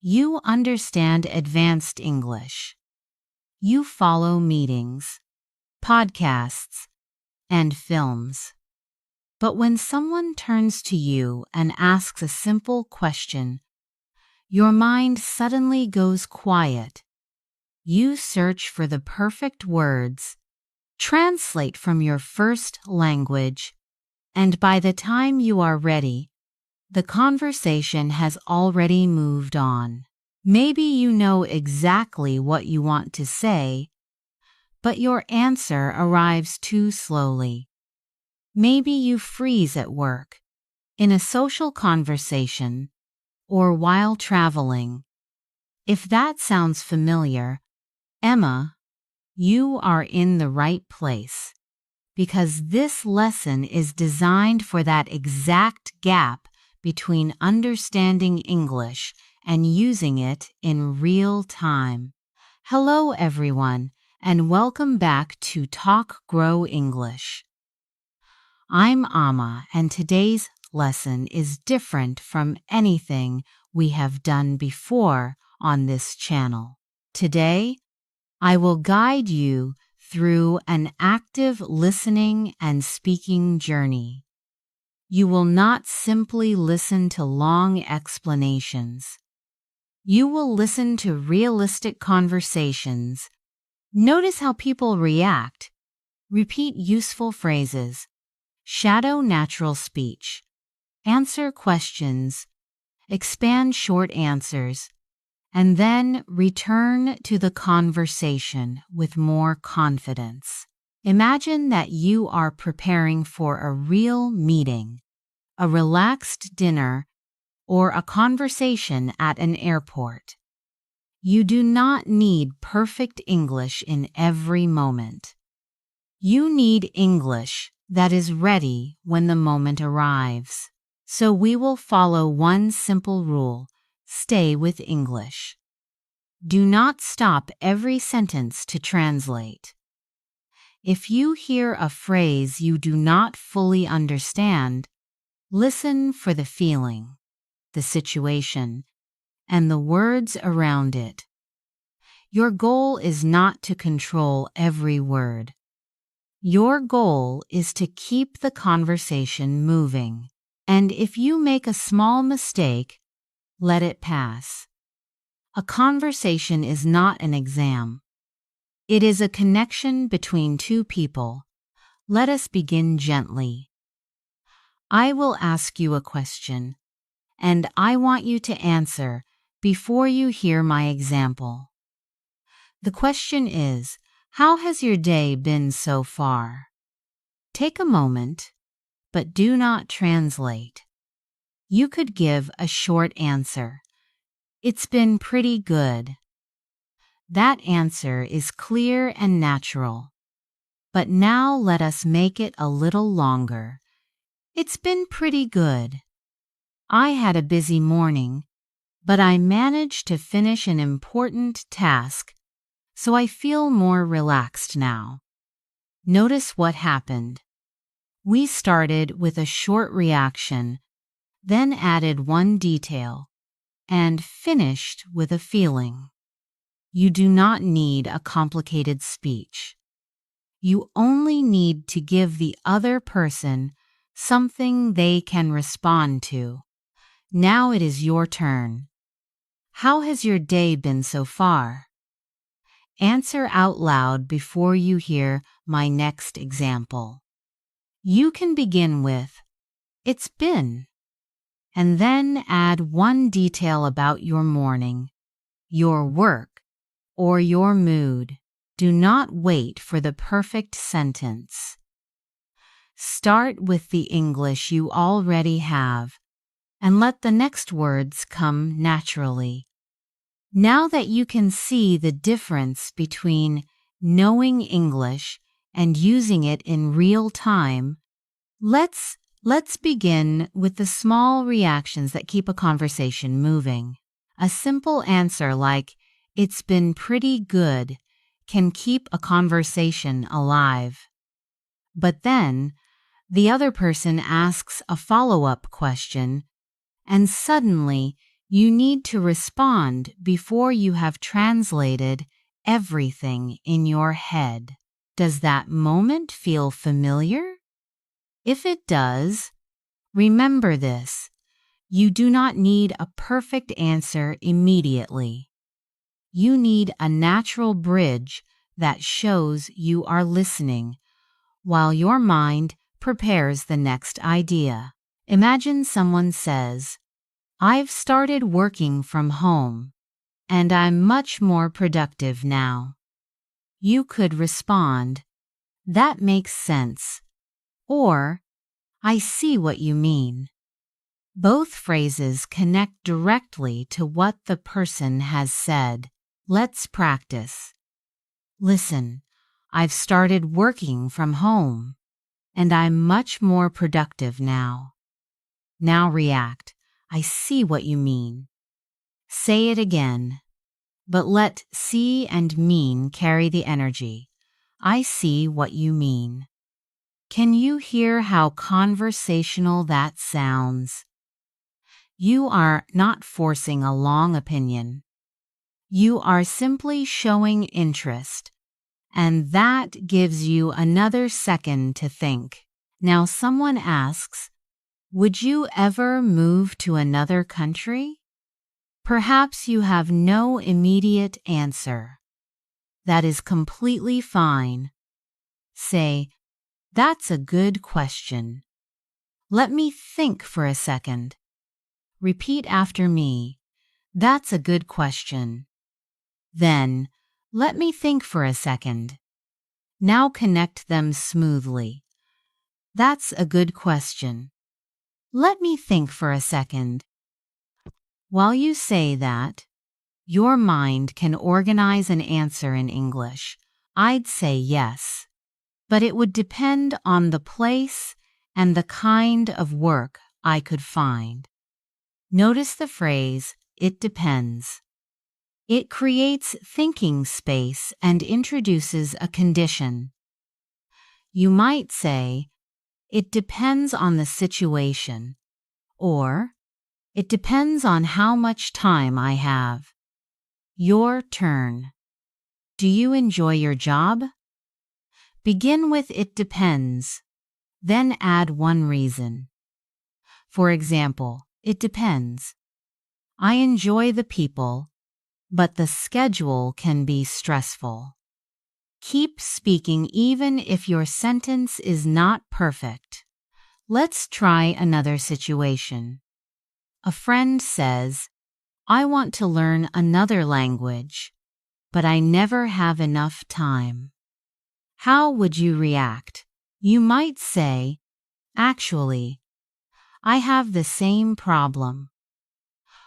You understand advanced English. You follow meetings, podcasts, and films. But when someone turns to you and asks a simple question, your mind suddenly goes quiet. You search for the perfect words, translate from your first language, and by the time you are ready, the conversation has already moved on. Maybe you know exactly what you want to say, but your answer arrives too slowly. Maybe you freeze at work, in a social conversation, or while traveling. If that sounds familiar, Emma, you are in the right place, because this lesson is designed for that exact gap between understanding English and using it in real time. Hello, everyone, and welcome back to Talk Grow English. I'm Amma, and today's lesson is different from anything we have done before on this channel. Today, I will guide you through an active listening and speaking journey. You will not simply listen to long explanations. You will listen to realistic conversations. Notice how people react, repeat useful phrases, shadow natural speech, answer questions, expand short answers, and then return to the conversation with more confidence. Imagine that you are preparing for a real meeting, a relaxed dinner, or a conversation at an airport. You do not need perfect English in every moment. You need English that is ready when the moment arrives. So we will follow one simple rule: stay with English. Do not stop every sentence to translate. If you hear a phrase you do not fully understand, listen for the feeling, the situation, and the words around it. Your goal is not to control every word. Your goal is to keep the conversation moving. And if you make a small mistake, let it pass. A conversation is not an exam. It is a connection between two people. Let us begin gently. I will ask you a question, and I want you to answer before you hear my example. The question is, how has your day been so far? Take a moment, but do not translate. You could give a short answer. It's been pretty good. That answer is clear and natural. But now let us make it a little longer. It's been pretty good. I had a busy morning, but I managed to finish an important task, so I feel more relaxed now. Notice what happened. We started with a short reaction, then added one detail, and finished with a feeling. You do not need a complicated speech. You only need to give the other person something they can respond to. Now it is your turn. How has your day been so far? Answer out loud before you hear my next example. You can begin with, "It's been," and then add one detail about your morning, your work, or your mood. Do not wait for the perfect sentence. Start with the English you already have, and let the next words come naturally. Now that you can see the difference between knowing English and using it in real time, let's begin with the small reactions that keep a conversation moving. A simple answer like, "It's been pretty good," can keep a conversation alive. But then, the other person asks a follow-up question, and suddenly You need to respond before you have translated everything in your head. Does that moment feel familiar? If it does, remember this. You do not need a perfect answer immediately. You need a natural bridge that shows you are listening while your mind prepares the next idea. Imagine someone says, "I've started working from home, and I'm much more productive now." You could respond, "That makes sense," or "I see what you mean." Both phrases connect directly to what the person has said. Let's practice. Listen, I've started working from home, and I'm much more productive now. Now react. I see what you mean. Say it again, but let see and mean carry the energy. I see what you mean. Can you hear how conversational that sounds? You are not forcing a long opinion. You are simply showing interest, and that gives you another second to think. Now someone asks, would you ever move to another country? Perhaps you have no immediate answer. That is completely fine. Say, that's a good question. Let me think for a second. Repeat after me. That's a good question. Then, let me think for a second. Now connect them smoothly. That's a good question. Let me think for a second. While you say that, your mind can organize an answer in English. I'd say yes, but it would depend on the place and the kind of work I could find. Notice the phrase, it depends. It creates thinking space and introduces a condition. You might say, it depends on the situation, or it depends on how much time I have. Your turn. Do you enjoy your job? Begin with it depends, then add one reason. For example, it depends. I enjoy the people, but the schedule can be stressful. Keep speaking even if your sentence is not perfect. Let's try another situation. A friend says, I want to learn another language, but I never have enough time. How would you react? You might say, actually, I have the same problem.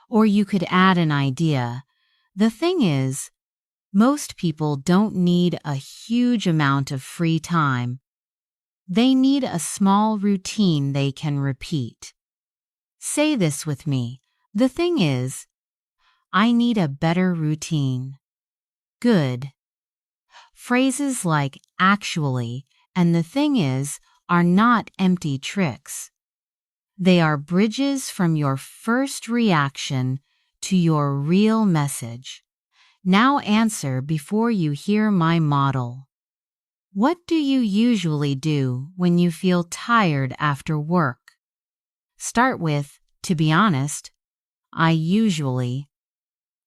Or you could add an idea. The thing is, most people don't need a huge amount of free time. They need a small routine they can repeat. Say this with me. The thing is, I need a better routine. Good. Phrases like actually and the thing is are not empty tricks. They are bridges from your first reaction to your real message. Now answer before you hear my model. What do you usually do when you feel tired after work? Start with, to be honest, I usually,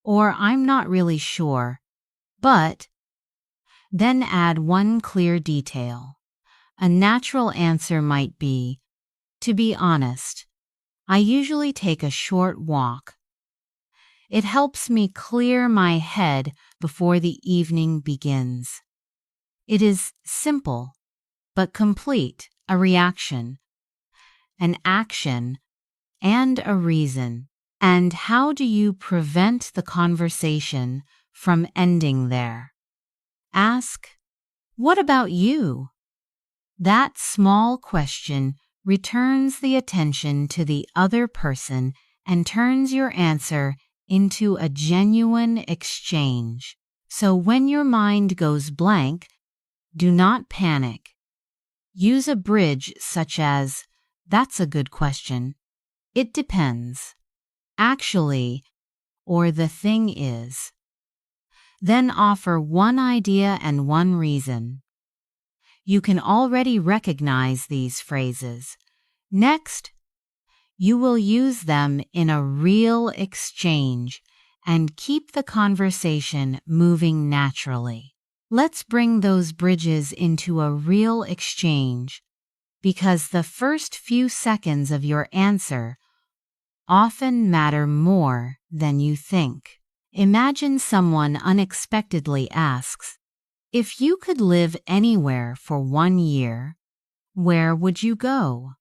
or I'm not really sure, but then add one clear detail. A natural answer might be, to be honest, I usually take a short walk. It helps me clear my head before the evening begins. It is simple, but complete, a reaction, an action, and a reason. And how do you prevent the conversation from ending there? Ask, what about you? That small question returns the attention to the other person and turns your answer into a genuine exchange. So when your mind goes blank, do not panic. Use a bridge such as, that's a good question. It depends. actually, or the thing is. Then offer one idea and one reason. You can already recognize these phrases. Next, you will use them in a real exchange and keep the conversation moving naturally. Let's bring those bridges into a real exchange, because the first few seconds of your answer often matter more than you think. Imagine someone unexpectedly asks, "If you could live anywhere for 1 year, where would you go?"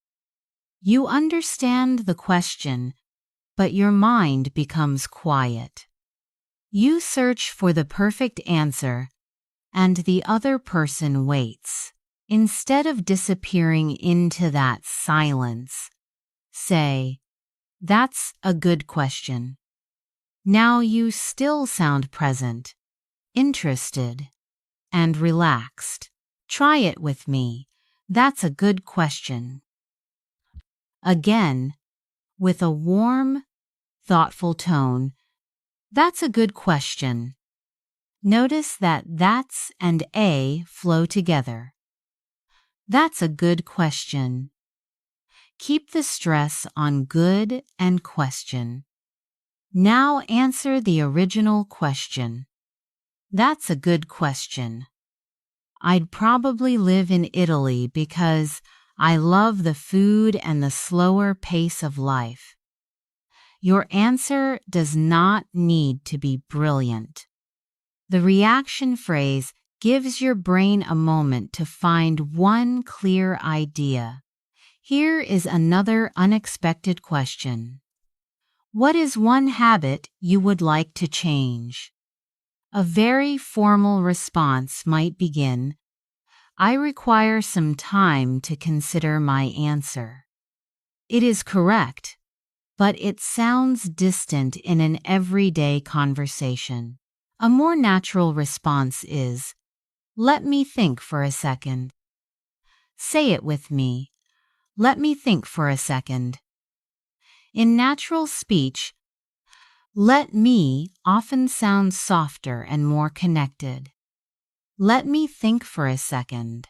You understand the question, but your mind becomes quiet. You search for the perfect answer, and the other person waits. Instead of disappearing into that silence, say, "That's a good question." Now you still sound present, interested, and relaxed. Try it with me. "That's a good question." Again, with a warm, thoughtful tone, "That's a good question." Notice that "that's" and "a" flow together. "That's a good question." Keep the stress on good and question. Now answer the original question. "That's a good question." "I'd probably live in Italy because I love the food and the slower pace of life." Your answer does not need to be brilliant. The reaction phrase gives your brain a moment to find one clear idea. Here is another unexpected question. What is one habit you would like to change? A very formal response might begin, "I require some time to consider my answer." It is correct, but it sounds distant in an everyday conversation. A more natural response is, "Let me think for a second." Say it with me. "Let me think for a second." In natural speech, "let me" often sounds softer and more connected. Let me think for a second.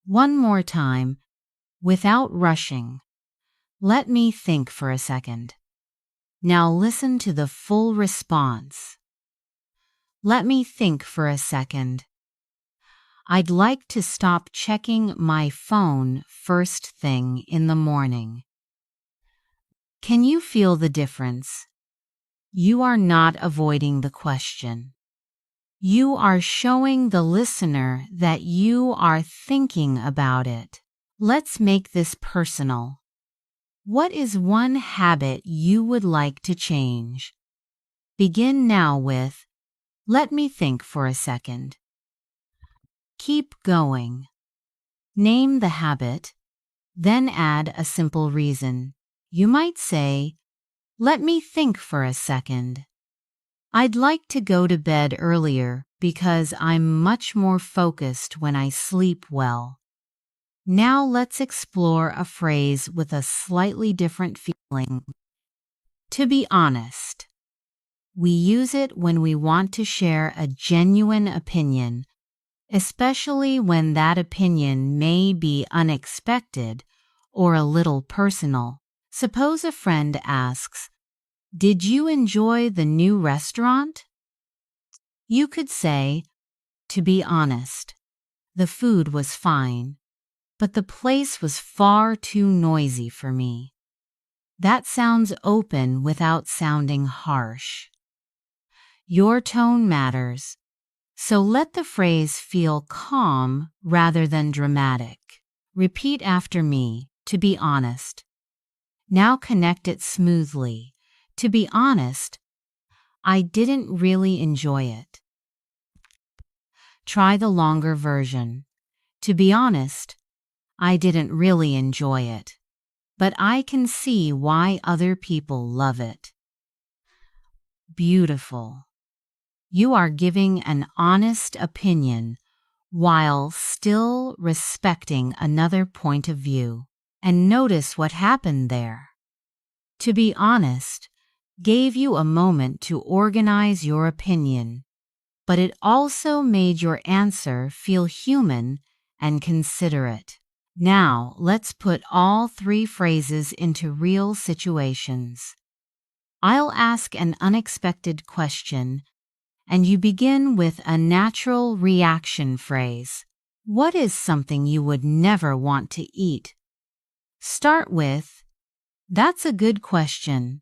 One more time, without rushing. Let me think for a second. Now listen to the full response. Let me think for a second. I'd like to stop checking my phone first thing in the morning. Can you feel the difference? You are not avoiding the question. You are showing the listener that you are thinking about it. Let's make this personal. What is one habit you would like to change? Begin now with, "Let me think for a second." Keep going. Name the habit, then add a simple reason. You might say, "Let me think for a second. I'd like to go to bed earlier because I'm much more focused when I sleep well." Now let's explore a phrase with a slightly different feeling. To be honest. We use it when we want to share a genuine opinion, especially when that opinion may be unexpected or a little personal. Suppose a friend asks, "Did you enjoy the new restaurant?" You could say, "To be honest, the food was fine, but the place was far too noisy for me." That sounds open without sounding harsh. Your tone matters, so let the phrase feel calm rather than dramatic. Repeat after me, "To be honest." Now connect it smoothly. To be honest, I didn't really enjoy it. Try the longer version. To be honest, I didn't really enjoy it, but I can see why other people love it. Beautiful. You are giving an honest opinion while still respecting another point of view. And notice what happened there. To be honest, gave you a moment to organize your opinion, but it also made your answer feel human and considerate. Now, let's put all three phrases into real situations. I'll ask an unexpected question, and you begin with a natural reaction phrase. What is something you would never want to eat? Start with, "That's a good question."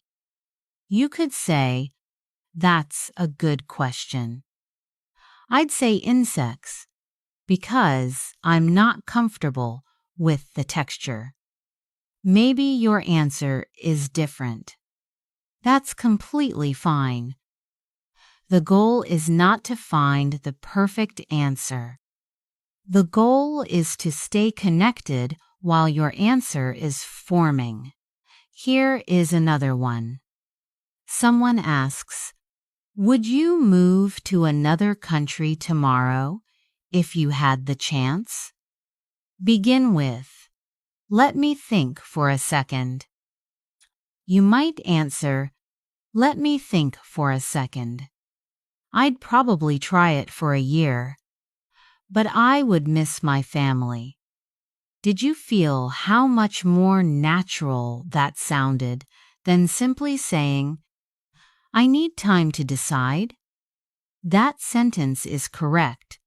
You could say, "That's a good question." I'd say insects, because I'm not comfortable with the texture. Maybe your answer is different. That's completely fine. The goal is not to find the perfect answer. The goal is to stay connected while your answer is forming. Here is another one. Someone asks, "Would you move to another country tomorrow if you had the chance?" Begin with, "Let me think for a second." You might answer, "Let me think for a second. I'd probably try it for a year, but I would miss my family." Did you feel how much more natural that sounded than simply saying, "I need time to decide"? That sentence is correct,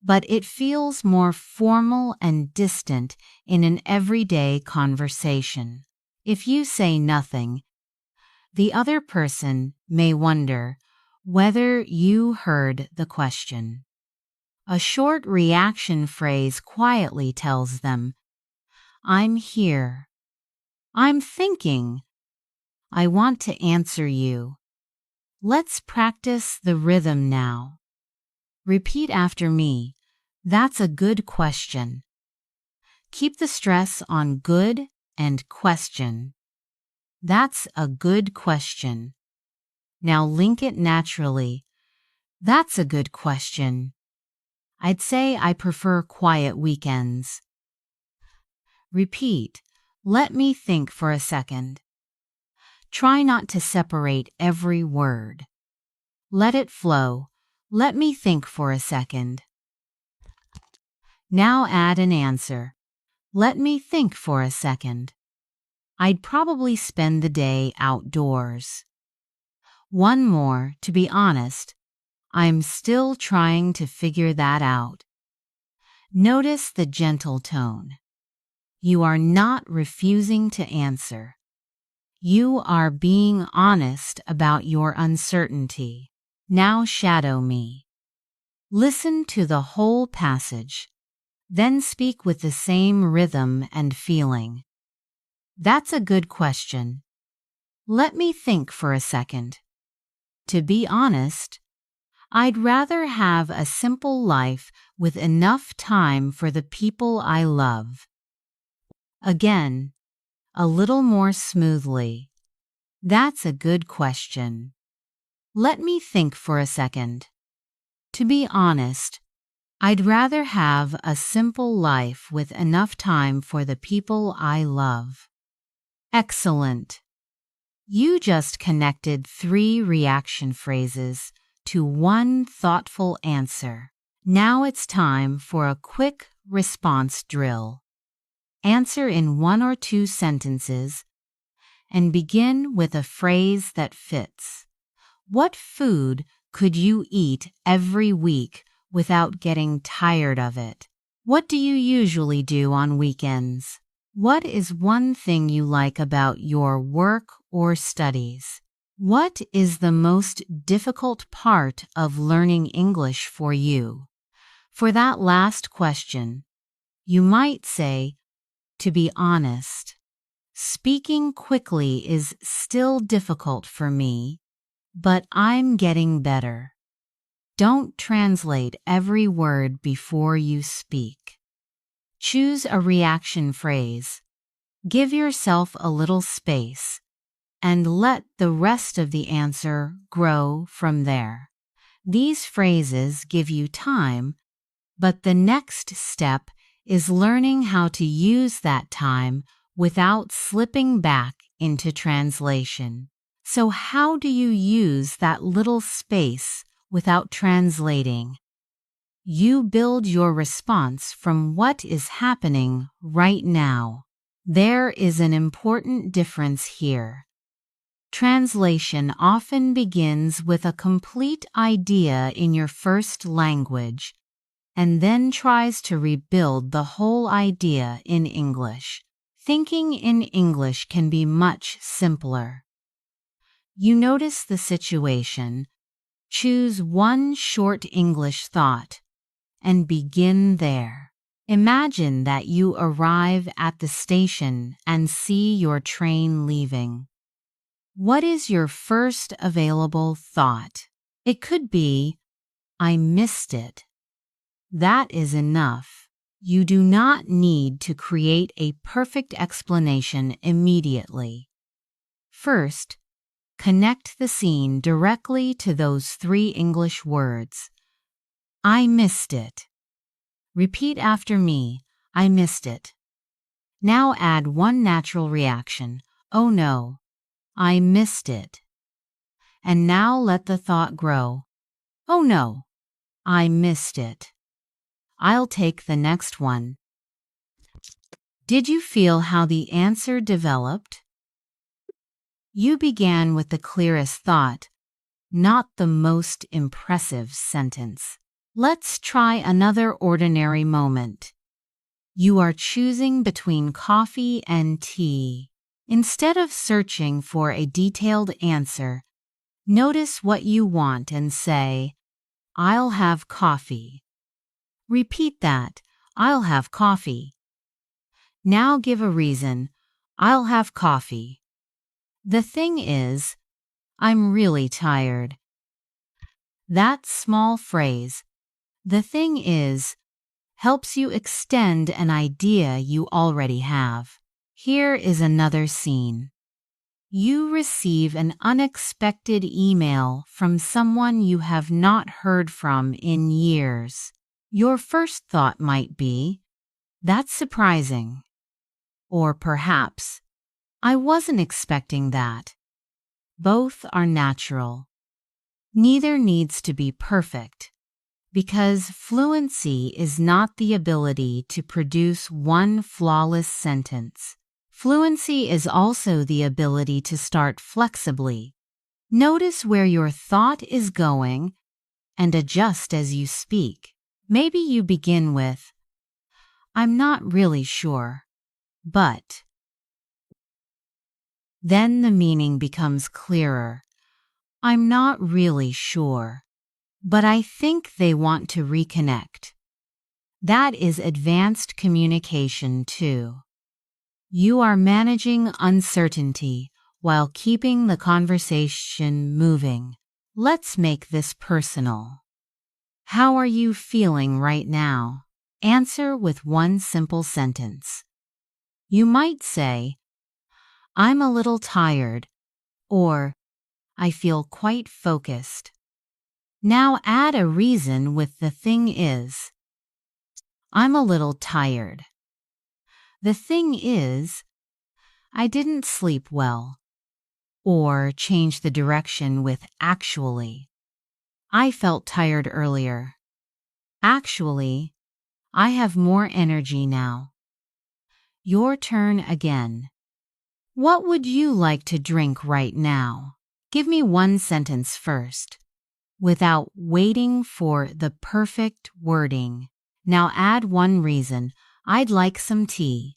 but it feels more formal and distant in an everyday conversation. If you say nothing, the other person may wonder whether you heard the question. A short reaction phrase quietly tells them, "I'm here. I'm thinking. I want to answer you." Let's practice the rhythm now. Repeat after me. That's a good question. Keep the stress on good and question. That's a good question. Now link it naturally. That's a good question. I'd say I prefer quiet weekends. Repeat. Let me think for a second. Try not to separate every word. Let it flow. Let me think for a second. Now add an answer. Let me think for a second. I'd probably spend the day outdoors. One more, to be honest. I'm still trying to figure that out. Notice the gentle tone. You are not refusing to answer. You are being honest about your uncertainty. Now shadow me. Listen to the whole passage, then speak with the same rhythm and feeling. That's a good question. Let me think for a second. To be honest, I'd rather have a simple life with enough time for the people I love. Again, a little more smoothly. That's a good question. Let me think for a second. To be honest, I'd rather have a simple life with enough time for the people I love. Excellent. You just connected three reaction phrases to one thoughtful answer. Now it's time for a quick response drill. Answer in 1 or 2 sentences and begin with a phrase that fits. What food could you eat every week without getting tired of it? What do you usually do on weekends? What is one thing you like about your work or studies? What is the most difficult part of learning English for you? For that last question, you might say, "To be honest, speaking quickly is still difficult for me, but I'm getting better." Don't translate every word before you speak. Choose a reaction phrase. Give yourself a little space, and let the rest of the answer grow from there. These phrases give you time, but the next step is learning how to use that time without slipping back into translation. So how do you use that little space without translating? You build your response from what is happening right now. There is an important difference here. Translation often begins with a complete idea in your first language and then tries to rebuild the whole idea in English. Thinking in English can be much simpler. You notice the situation, choose one short English thought, and begin there. Imagine that you arrive at the station and see your train leaving. What is your first available thought? It could be, I missed it. That is enough. You do not need to create a perfect explanation immediately. First, connect the scene directly to those 3 English words. I missed it. Repeat after me, I missed it. Now add one natural reaction, oh no, I missed it. And now let the thought grow, oh no, I missed it. I'll take the next one. Did you feel how the answer developed? You began with the clearest thought, not the most impressive sentence. Let's try another ordinary moment. You are choosing between coffee and tea. Instead of searching for a detailed answer, notice what you want and say, I'll have coffee. Repeat that, I'll have coffee. Now give a reason, I'll have coffee. The thing is, I'm really tired. That small phrase, the thing is, helps you extend an idea you already have. Here is another scene. You receive an unexpected email from someone you have not heard from in years. Your first thought might be, that's surprising. Or perhaps, I wasn't expecting that. Both are natural. Neither needs to be perfect, because fluency is not the ability to produce one flawless sentence. Fluency is also the ability to start flexibly. Notice where your thought is going and adjust as you speak. Maybe you begin with, I'm not really sure, but. Then the meaning becomes clearer. I'm not really sure, but I think they want to reconnect. That is advanced communication too. You are managing uncertainty while keeping the conversation moving. Let's make this personal. How are you feeling right now? Answer with one simple sentence. You might say, I'm a little tired, or I feel quite focused. Now add a reason with the thing is. I'm a little tired. The thing is, I didn't sleep well. Or change the direction with actually. I felt tired earlier. Actually, I have more energy now. Your turn again. What would you like to drink right now? Give me one sentence first, without waiting for the perfect wording. Now add one reason. I'd like some tea.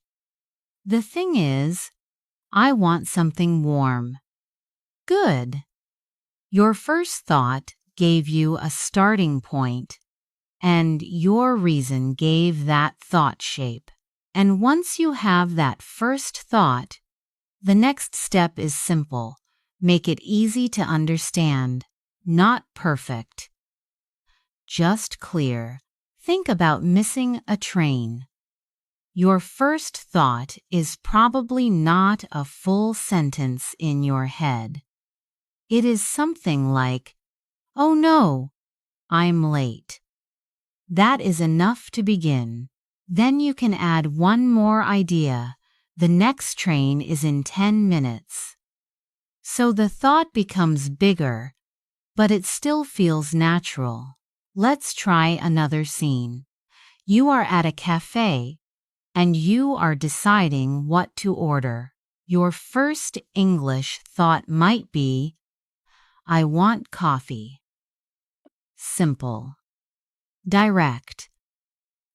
The thing is, I want something warm. Good. Your first thought gave you a starting point, and your reason gave that thought shape. And once you have that first thought, the next step is simple. Make it easy to understand, not perfect. Just clear. Think about missing a train. Your first thought is probably not a full sentence in your head. It is something like, oh no, I'm late. That is enough to begin. Then you can add one more idea, The next train is in 10 minutes. So the thought becomes bigger, but it still feels natural. Let's try another scene. You are at a cafe, and you are deciding what to order. Your first English thought might be, I want coffee. Simple, direct,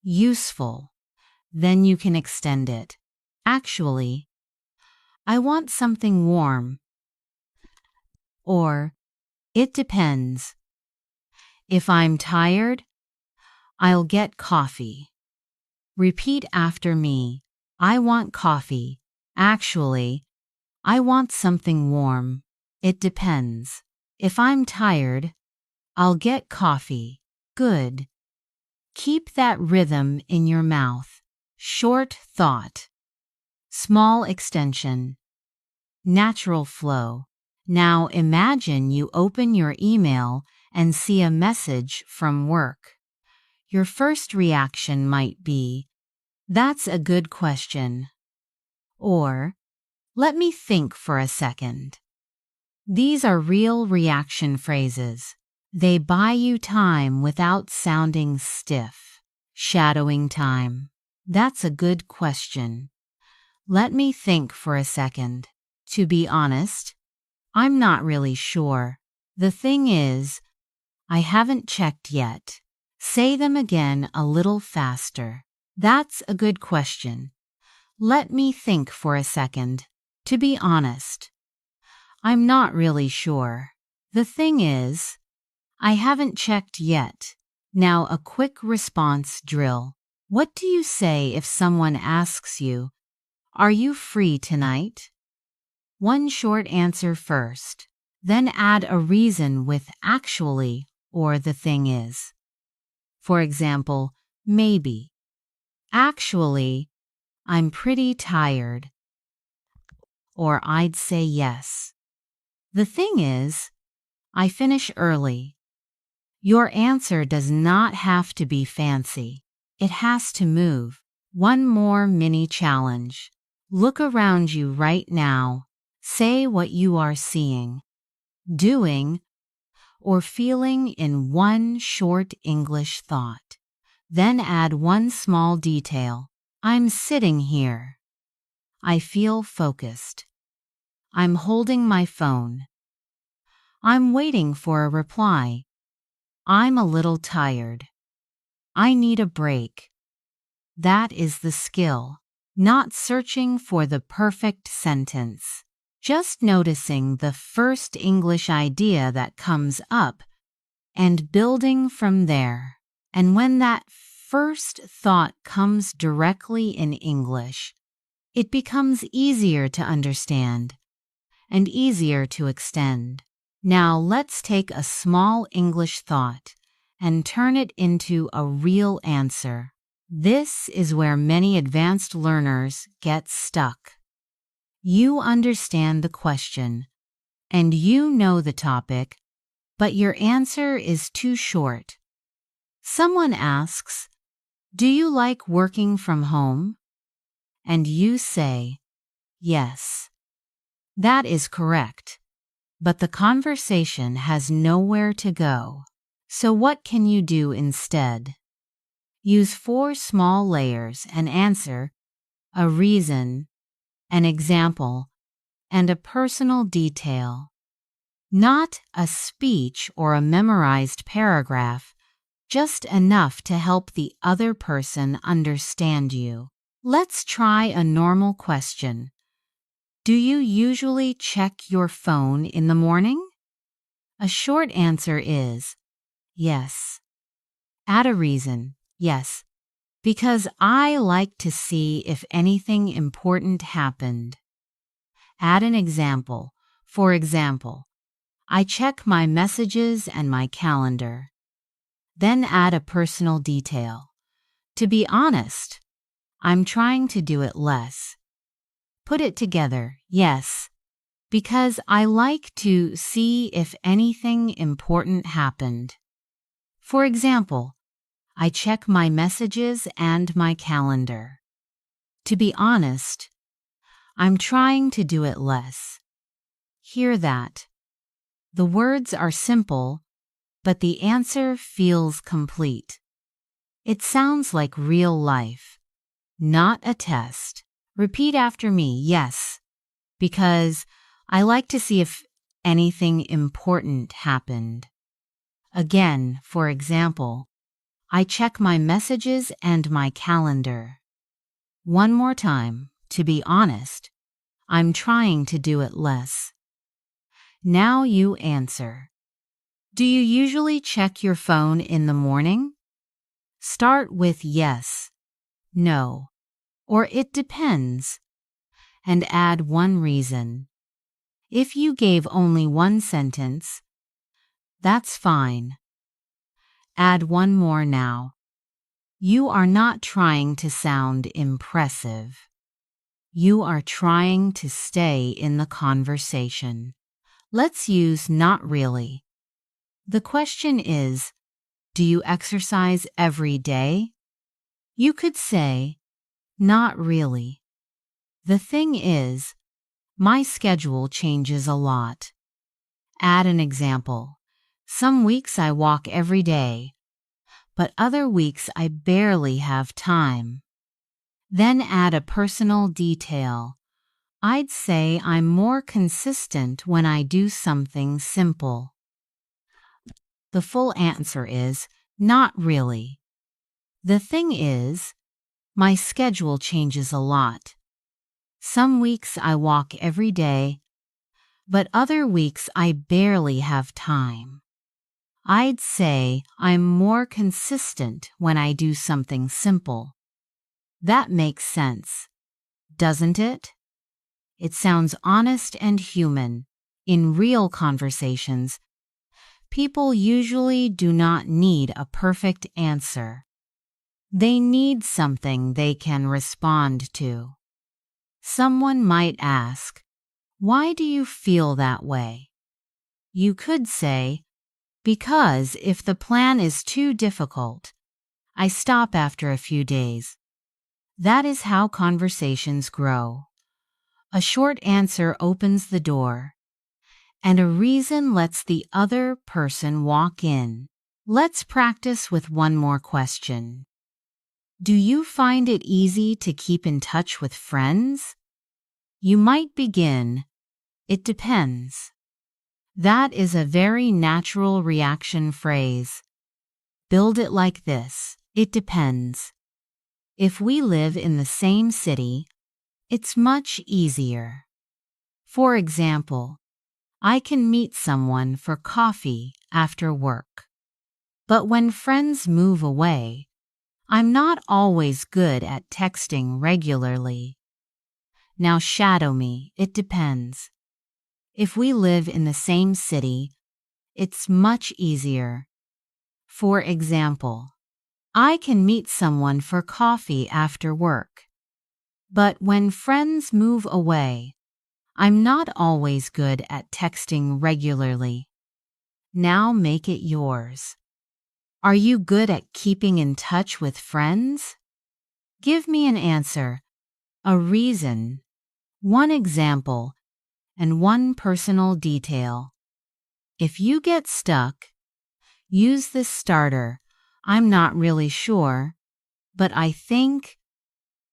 useful. Then you can extend it. Actually, I want something warm. Or, it depends. If I'm tired, I'll get coffee. Repeat after me. I want coffee. Actually, I want something warm. It depends. If I'm tired, I'll get coffee. Good. Keep that rhythm in your mouth. Short thought. Small extension. Natural flow. Now imagine you open your email and see a message from work. Your first reaction might be, that's a good question. Or, let me think for a second. These are real reaction phrases. They buy you time without sounding stiff. Shadowing time. That's a good question. Let me think for a second. To be honest, I'm not really sure. The thing is, I haven't checked yet. Say them again a little faster. That's a good question. Let me think for a second. To be honest, I'm not really sure. The thing is, I haven't checked yet. Now a quick response drill. What do you say if someone asks you, are you free tonight? One short answer first. Then add a reason with actually or the thing is. For example, maybe. Actually, I'm pretty tired. Or I'd say yes. The thing is, I finish early. Your answer does not have to be fancy. It has to move. One more mini challenge. Look around you right now. Say what you are seeing, doing, or feeling in one short English thought. Then add one small detail. I'm sitting here. I feel focused. I'm holding my phone. I'm waiting for a reply. I'm a little tired. I need a break. That is the skill. Not searching for the perfect sentence. Just noticing the first English idea that comes up and building from there. And when that first thought comes directly in English, it becomes easier to understand and easier to extend. Now let's take a small English thought and turn it into a real answer. This is where many advanced learners get stuck. You understand the question, and you know the topic, but your answer is too short. Someone asks, do you like working from home? And you say, yes. That is correct. But the conversation has nowhere to go. So what can you do instead? Use 4 small layers and answer, a reason, an example, and a personal detail. Not a speech or a memorized paragraph, just enough to help the other person understand you. Let's try a normal question. Do you usually check your phone in the morning? A short answer is, yes. Add a reason, yes, because I like to see if anything important happened. Add an example. For example, I check my messages and my calendar. Then add a personal detail. To be honest, I'm trying to do it less. Put it together, yes, because I like to see if anything important happened. For example, I check my messages and my calendar. To be honest, I'm trying to do it less. Hear that. The words are simple, but the answer feels complete. It sounds like real life, not a test. Repeat after me, yes, because I like to see if anything important happened. Again, for example, I check my messages and my calendar. One more time, to be honest, I'm trying to do it less. Now you answer. Do you usually check your phone in the morning? Start with yes, no, or it depends, and add one reason. If you gave only one sentence, that's fine. Add one more now. You are not trying to sound impressive. You are trying to stay in the conversation. Let's use not really. The question is, do you exercise every day? You could say, not really. The thing is, my schedule changes a lot. Add an example. Some weeks I walk every day, but other weeks I barely have time. Then add a personal detail. I'd say I'm more consistent when I do something simple. The full answer is, not really. The thing is, my schedule changes a lot. Some weeks I walk every day, but other weeks I barely have time. I'd say I'm more consistent when I do something simple. That makes sense, doesn't it? It sounds honest and human. In real conversations, people usually do not need a perfect answer. They need something they can respond to. Someone might ask, "Why do you feel that way?" You could say, "Because if the plan is too difficult, I stop after a few days." That is how conversations grow. A short answer opens the door, and a reason lets the other person walk in. Let's practice with one more question. Do you find it easy to keep in touch with friends? You might begin, "It depends." That is a very natural reaction phrase. Build it like this: it depends. If we live in the same city, it's much easier. For example, I can meet someone for coffee after work. But when friends move away, I'm not always good at texting regularly. Now shadow me, it depends. If we live in the same city, it's much easier. For example, I can meet someone for coffee after work. But when friends move away, I'm not always good at texting regularly. Now make it yours. Are you good at keeping in touch with friends? Give me an answer, a reason, one example, and one personal detail. If you get stuck, use this starter. I'm not really sure, but I think.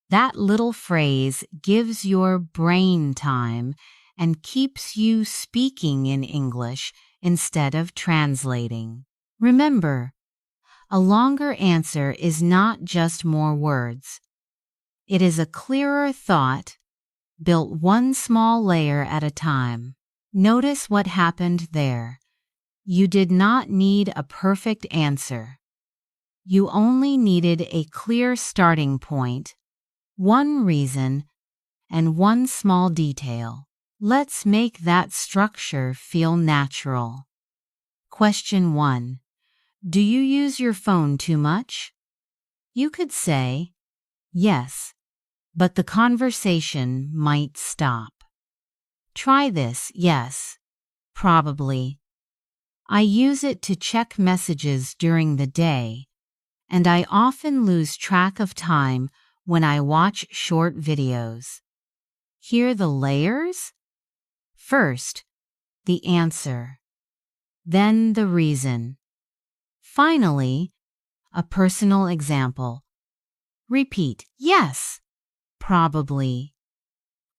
That little phrase gives your brain time and keeps you speaking in English instead of translating. Remember, a longer answer is not just more words. It is a clearer thought, built one small layer at a time. Notice what happened there. You did not need a perfect answer. You only needed a clear starting point, one reason, and one small detail. Let's make that structure feel natural. Question 1. Do you use your phone too much? You could say, yes, but the conversation might stop. Try this, yes, probably. I use it to check messages during the day, and I often lose track of time when I watch short videos. Hear the layers? First, the answer, then the reason. Finally, a personal example. Repeat, yes, probably.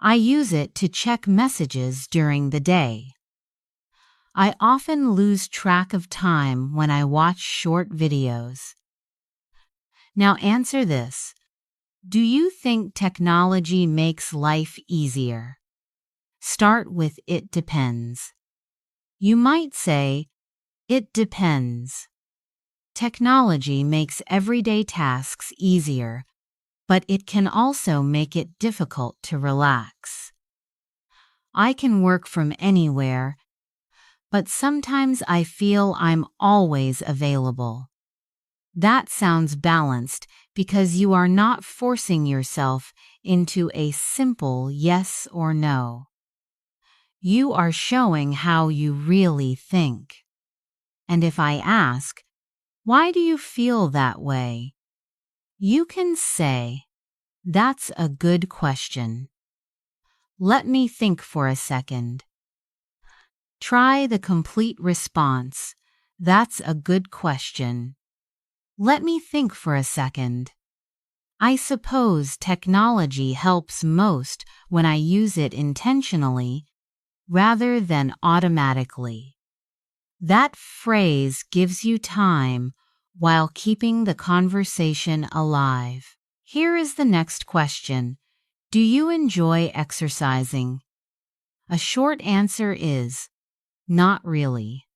I use it to check messages during the day. I often lose track of time when I watch short videos. Now answer this. Do you think technology makes life easier? Start with it depends. You might say, it depends. Technology makes everyday tasks easier, but it can also make it difficult to relax. I can work from anywhere, but sometimes I feel I'm always available. That sounds balanced because you are not forcing yourself into a simple yes or no. You are showing how you really think. And if I ask, why do you feel that way? You can say, that's a good question. Let me think for a second. Try the complete response. That's a good question. Let me think for a second. I suppose technology helps most when I use it intentionally rather than automatically. That phrase gives you time while keeping the conversation alive. Here is the next question. Do you enjoy exercising? A short answer is, not really.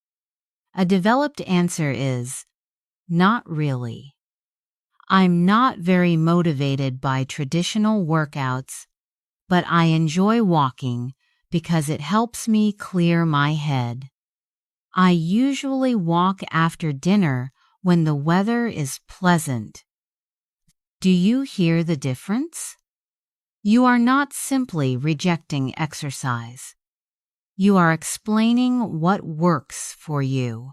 A developed answer is, not really. I'm not very motivated by traditional workouts, but I enjoy walking because it helps me clear my head. I usually walk after dinner when the weather is pleasant. Do you hear the difference? You are not simply rejecting exercise. You are explaining what works for you.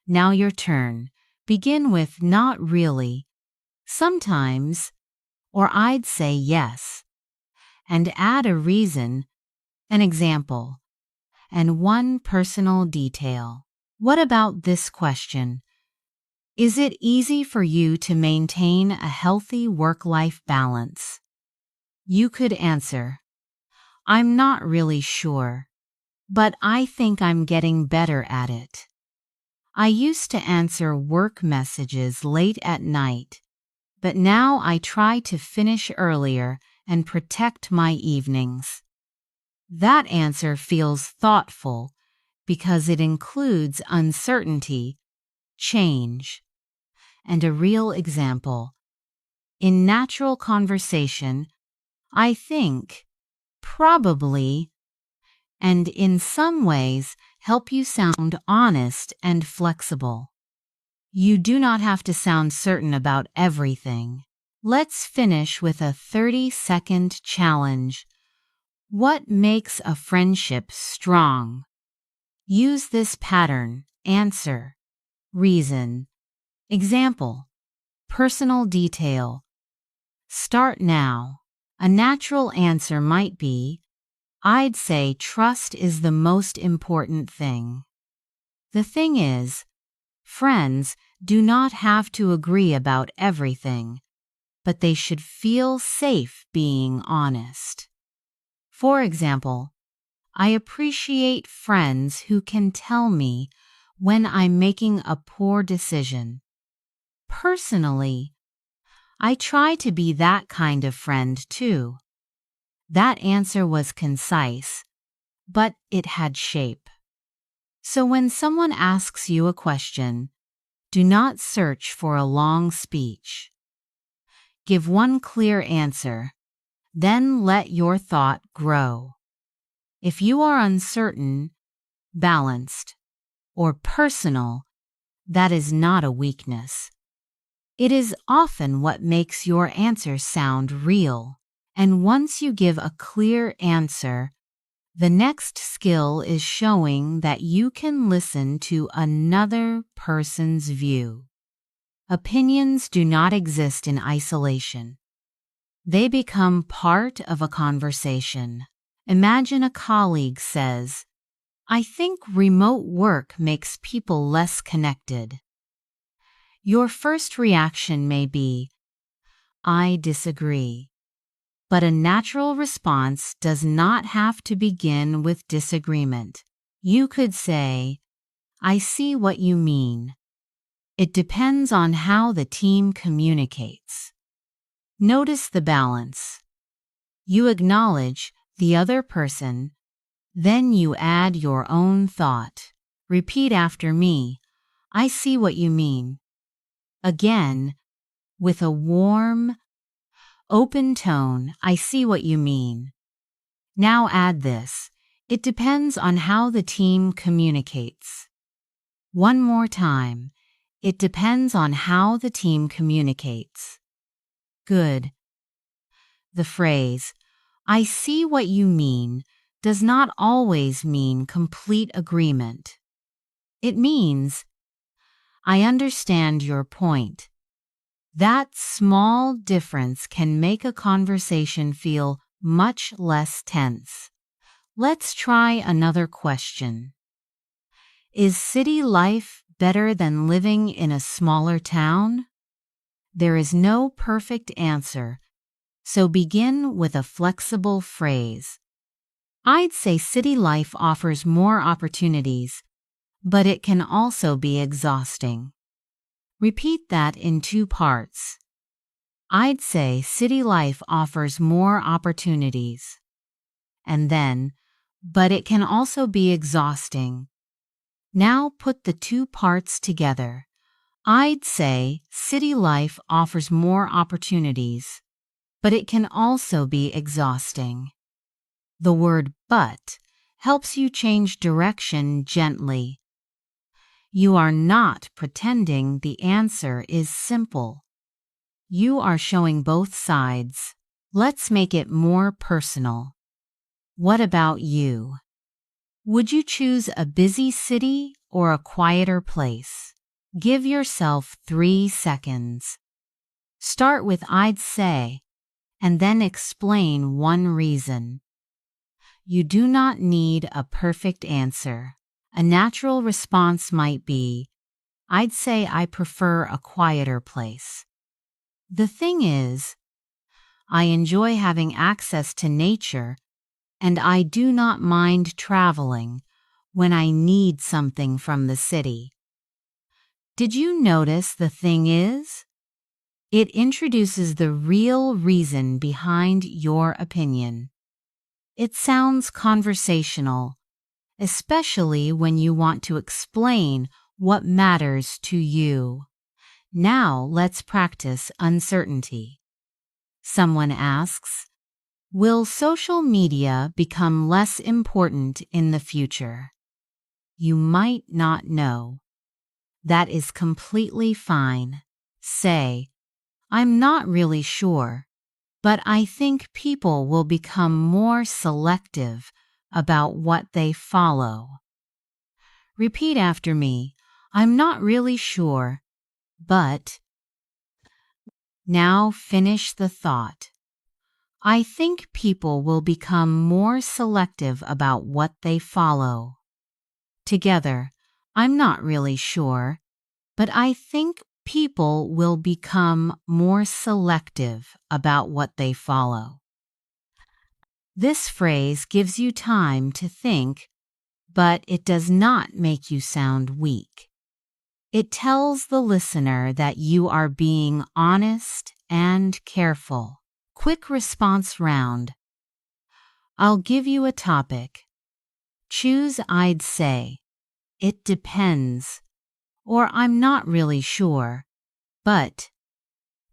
Now your turn. Begin with not really, sometimes, or I'd say yes, and add a reason, an example, and one personal detail. What about this question? Is it easy for you to maintain a healthy work-life balance? You could answer, I'm not really sure, but I think I'm getting better at it. I used to answer work messages late at night, but now I try to finish earlier and protect my evenings. That answer feels thoughtful because it includes uncertainty, change, and a real example. In natural conversation, I think, probably, and in some ways help you sound honest and flexible. You do not have to sound certain about everything. Let's finish with a 30-second challenge. What makes a friendship strong? Use this pattern. Answer, reason, example, personal detail. Start now. A natural answer might be, I'd say trust is the most important thing. The thing is, friends do not have to agree about everything, but they should feel safe being honest. For example, I appreciate friends who can tell me when I'm making a poor decision. Personally, I try to be that kind of friend too. That answer was concise, but it had shape. So when someone asks you a question, do not search for a long speech. Give one clear answer, then let your thought grow. If you are uncertain, balanced, or personal, that is not a weakness. It is often what makes your answer sound real. And once you give a clear answer, the next skill is showing that you can listen to another person's view. Opinions do not exist in isolation. They become part of a conversation. Imagine a colleague says, "I think remote work makes people less connected." Your first reaction may be, "I disagree." But a natural response does not have to begin with disagreement. You could say, "I see what you mean. It depends on how the team communicates." Notice the balance. You acknowledge the other person, then you add your own thought. Repeat after me, "I see what you mean." Again, with a warm, open tone, "I see what you mean." Now add this, "It depends on how the team communicates." One more time, "It depends on how the team communicates." Good. The phrase, "I see what you mean," does not always mean complete agreement. It means, "I understand your point." That small difference can make a conversation feel much less tense. Let's try another question. Is city life better than living in a smaller town? There is no perfect answer, so begin with a flexible phrase. I'd say city life offers more opportunities, but it can also be exhausting. Repeat that in two parts. I'd say city life offers more opportunities. And then, but it can also be exhausting. Now put the two parts together. I'd say city life offers more opportunities, but it can also be exhausting. The word "but" helps you change direction gently. You are not pretending the answer is simple. You are showing both sides. Let's make it more personal. What about you? Would you choose a busy city or a quieter place? Give yourself 3 seconds. Start with "I'd say," and then explain one reason. You do not need a perfect answer. A natural response might be, "I'd say I prefer a quieter place. The thing is, I enjoy having access to nature, and I do not mind traveling when I need something from the city." Did you notice the thing is? It introduces the real reason behind your opinion. It sounds conversational, especially when you want to explain what matters to you. Now let's practice uncertainty. Someone asks, "Will social media become less important in the future?" You might not know. That is completely fine. Say, "I'm not really sure, but I think people will become more selective about what they follow." Repeat after me, "I'm not really sure, but..." Now finish the thought. I think people will become more selective about what they follow. Together, "I'm not really sure, but I think people will become more selective about what they follow." This phrase gives you time to think, but it does not make you sound weak. It tells the listener that you are being honest and careful. Quick response round. I'll give you a topic. Choose "I'd say," "It depends," or "I'm not really sure, but..."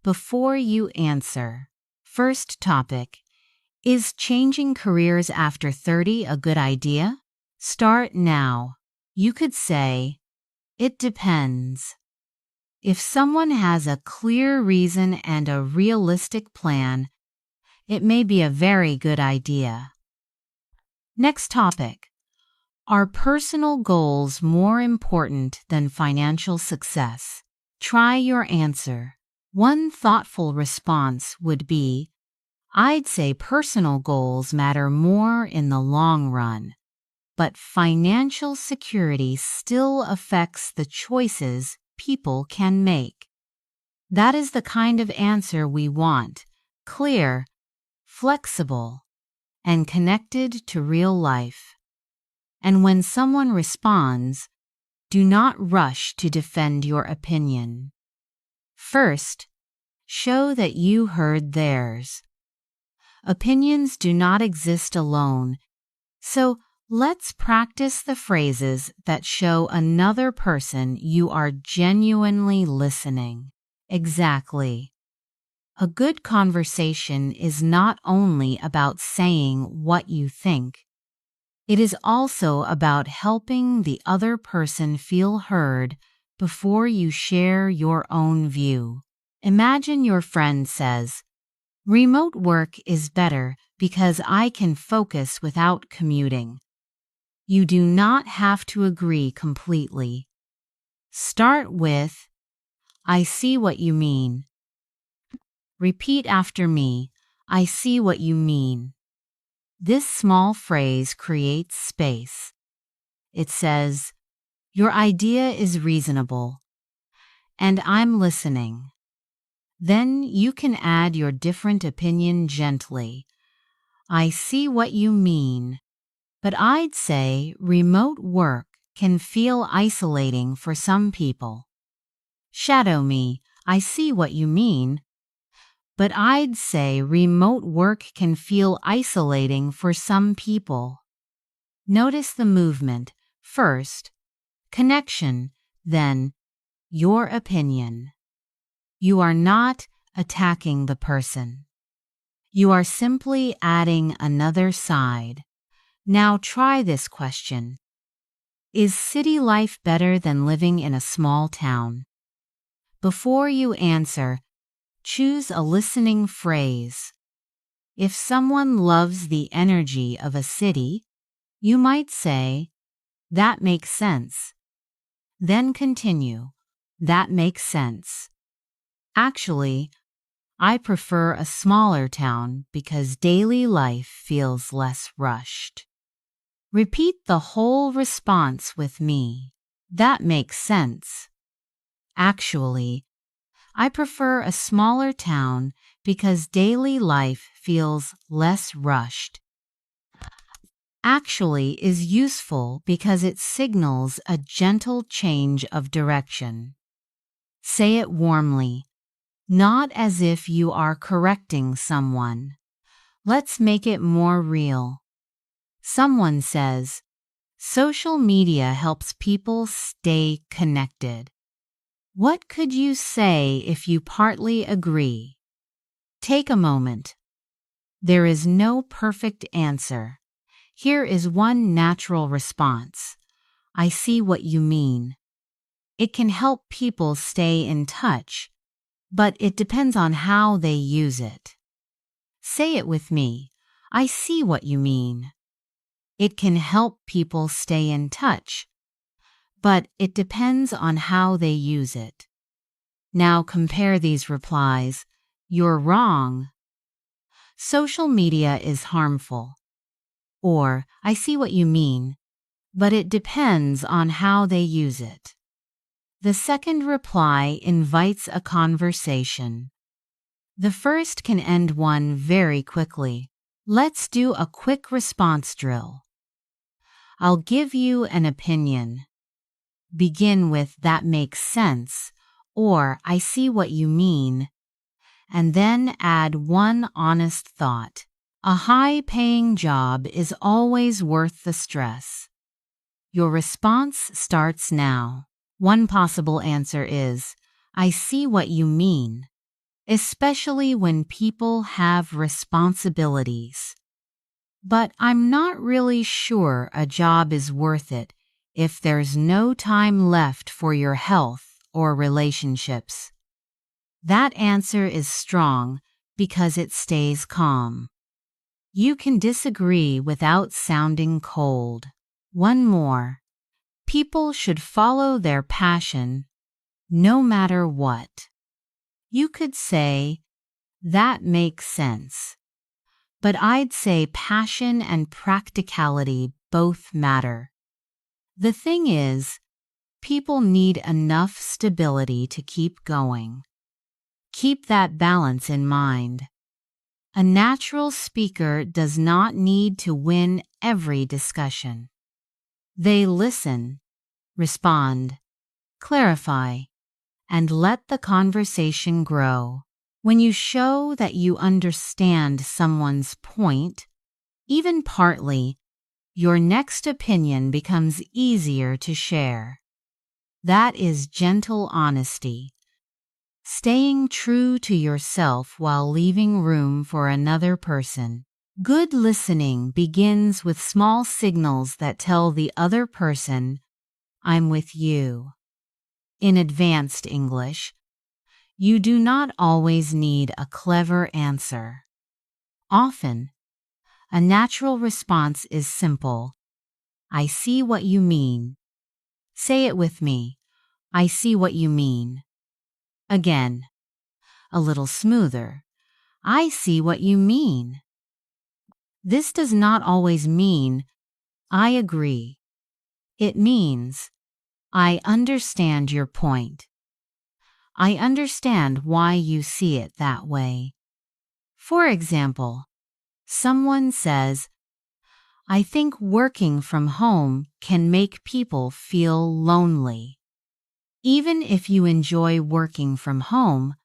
before you answer. First topic. Is changing careers after 30 a good idea? Start now. You could say, "It depends." If someone has a clear reason and a realistic plan, it may be a very good idea. Next topic. Are personal goals more important than financial success? Try your answer. One thoughtful response would be, I'd say personal goals matter more in the long run, but financial security still affects the choices people can make. That is the kind of answer we want: clear, flexible, and connected to real life. And when someone responds, do not rush to defend your opinion. First, show that you heard theirs. Opinions do not exist alone, so let's practice the phrases that show another person you are genuinely listening. Exactly. A good conversation is not only about saying what you think. It is also about helping the other person feel heard before you share your own view. Imagine your friend says, "Remote work is better because I can focus without commuting." You do not have to agree completely. Start with, "I see what you mean." Repeat after me, "I see what you mean." This small phrase creates space. It says, "Your idea is reasonable, and I'm listening." Then you can add your different opinion gently. "I see what you mean, but I'd say remote work can feel isolating for some people." Shadow me, "I see what you mean, but I'd say remote work can feel isolating for some people." Notice the movement. First, connection, then, your opinion. You are not attacking the person. You are simply adding another side. Now try this question. Is city life better than living in a small town? Before you answer, choose a listening phrase. If someone loves the energy of a city, you might say, "That makes sense." Then continue, "That makes sense. Actually, I prefer a smaller town because daily life feels less rushed." Repeat the whole response with me. "That makes sense. Actually, I prefer a smaller town because daily life feels less rushed." Actually is useful because it signals a gentle change of direction. Say it warmly, not as if you are correcting someone. Let's make it more real. Someone says, "Social media helps people stay connected." What could you say if you partly agree? Take a moment. There is no perfect answer. Here is one natural response. "I see what you mean." It can help people stay in touch, but it depends on how they use it. Say it with me. "I see what you mean." It can help people stay in touch, but it depends on how they use it. Now compare these replies. "You're wrong." "Social media is harmful." Or, "I see what you mean, but it depends on how they use it." The second reply invites a conversation. The first can end one very quickly. Let's do a quick response drill. I'll give you an opinion. Begin with "That makes sense," or "I see what you mean," and then add one honest thought. A high-paying job is always worth the stress. Your response starts now. One possible answer is, "I see what you mean," especially when people have responsibilities. "But I'm not really sure a job is worth it if there's no time left for your health or relationships." That answer is strong because it stays calm. You can disagree without sounding cold. One more. People should follow their passion no matter what. You could say, "That makes sense." but I'd say passion and practicality both matter. The thing is, people need enough stability to keep going. Keep that balance in mind. A natural speaker does not need to win every discussion. They listen, respond, clarify, and let the conversation grow. When you show that you understand someone's point, even partly, your next opinion becomes easier to share. That is gentle honesty. Staying true to yourself while leaving room for another person. Good listening begins with small signals that tell the other person, "I'm with you." In advanced English, you do not always need a clever answer. Often, a natural response is simple. "I see what you mean." Say it with me. "I see what you mean." Again, a little smoother. "I see what you mean." This does not always mean, "I agree." It means, "I understand your point. I understand why you see it that way." For example, someone says, "I think working from home can make people feel lonely." Even if you enjoy working from home,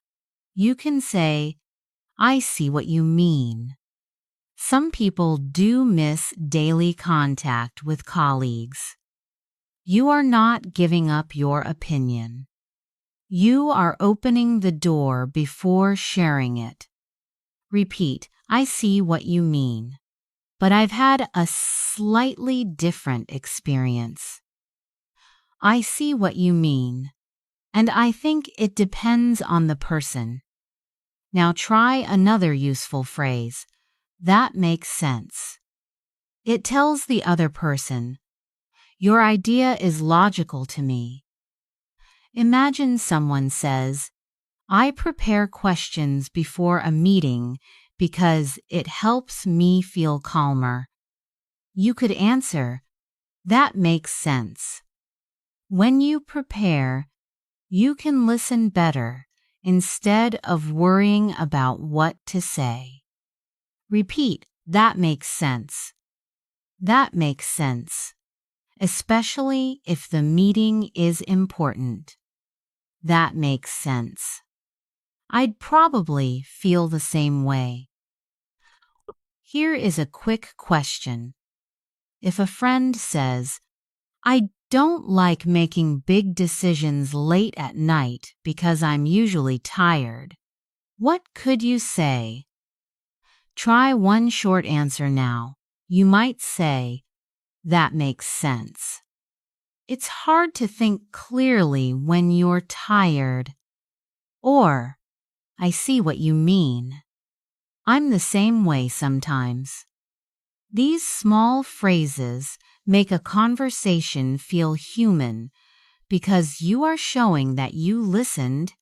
you can say, "I see what you mean." Some people do miss daily contact with colleagues. You are not giving up your opinion. You are opening the door before sharing it. Repeat, "I see what you mean, but I've had a slightly different experience." I see what you mean, and I think it depends on the person. Now try another useful phrase. That makes sense. It tells the other person, "Your idea is logical to me." Imagine someone says, "I prepare questions before a meeting because it helps me feel calmer." You could answer, "That makes sense." When you prepare, you can listen better instead of worrying about what to say. Repeat, "That makes sense." That makes sense, especially if the meeting is important. That makes sense. I'd probably feel the same way. Here is a quick question. If a friend says, "I don't like making big decisions late at night because I'm usually tired," what could you say? Try one short answer now. You might say, "That makes sense." It's hard to think clearly when you're tired. Or, "I see what you mean. I'm the same way sometimes." These small phrases make a conversation feel human because you are showing that you listened,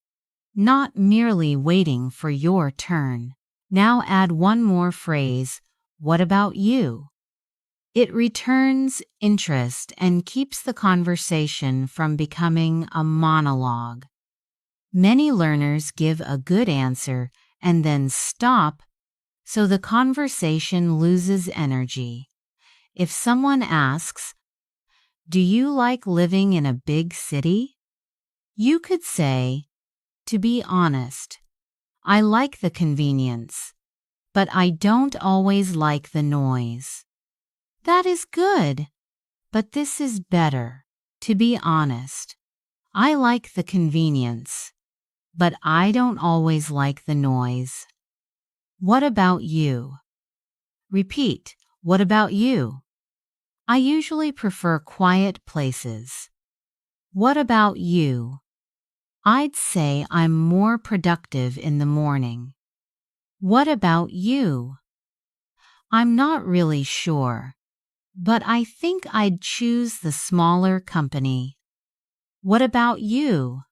not merely waiting for your turn. Now add one more phrase, "What about you?" It returns interest and keeps the conversation from becoming a monologue. Many learners give a good answer and then stop, so the conversation loses energy. If someone asks, "Do you like living in a big city?" you could say, "To be honest, I like the convenience, but I don't always like the noise." That is good, but this is better. To be honest, I like the convenience, but I don't always like the noise. What about you? Repeat, "What about you?" I usually prefer quiet places. What about you? I'd say I'm more productive in the morning. What about you? I'm not really sure, but I think I'd choose the smaller company. What about you?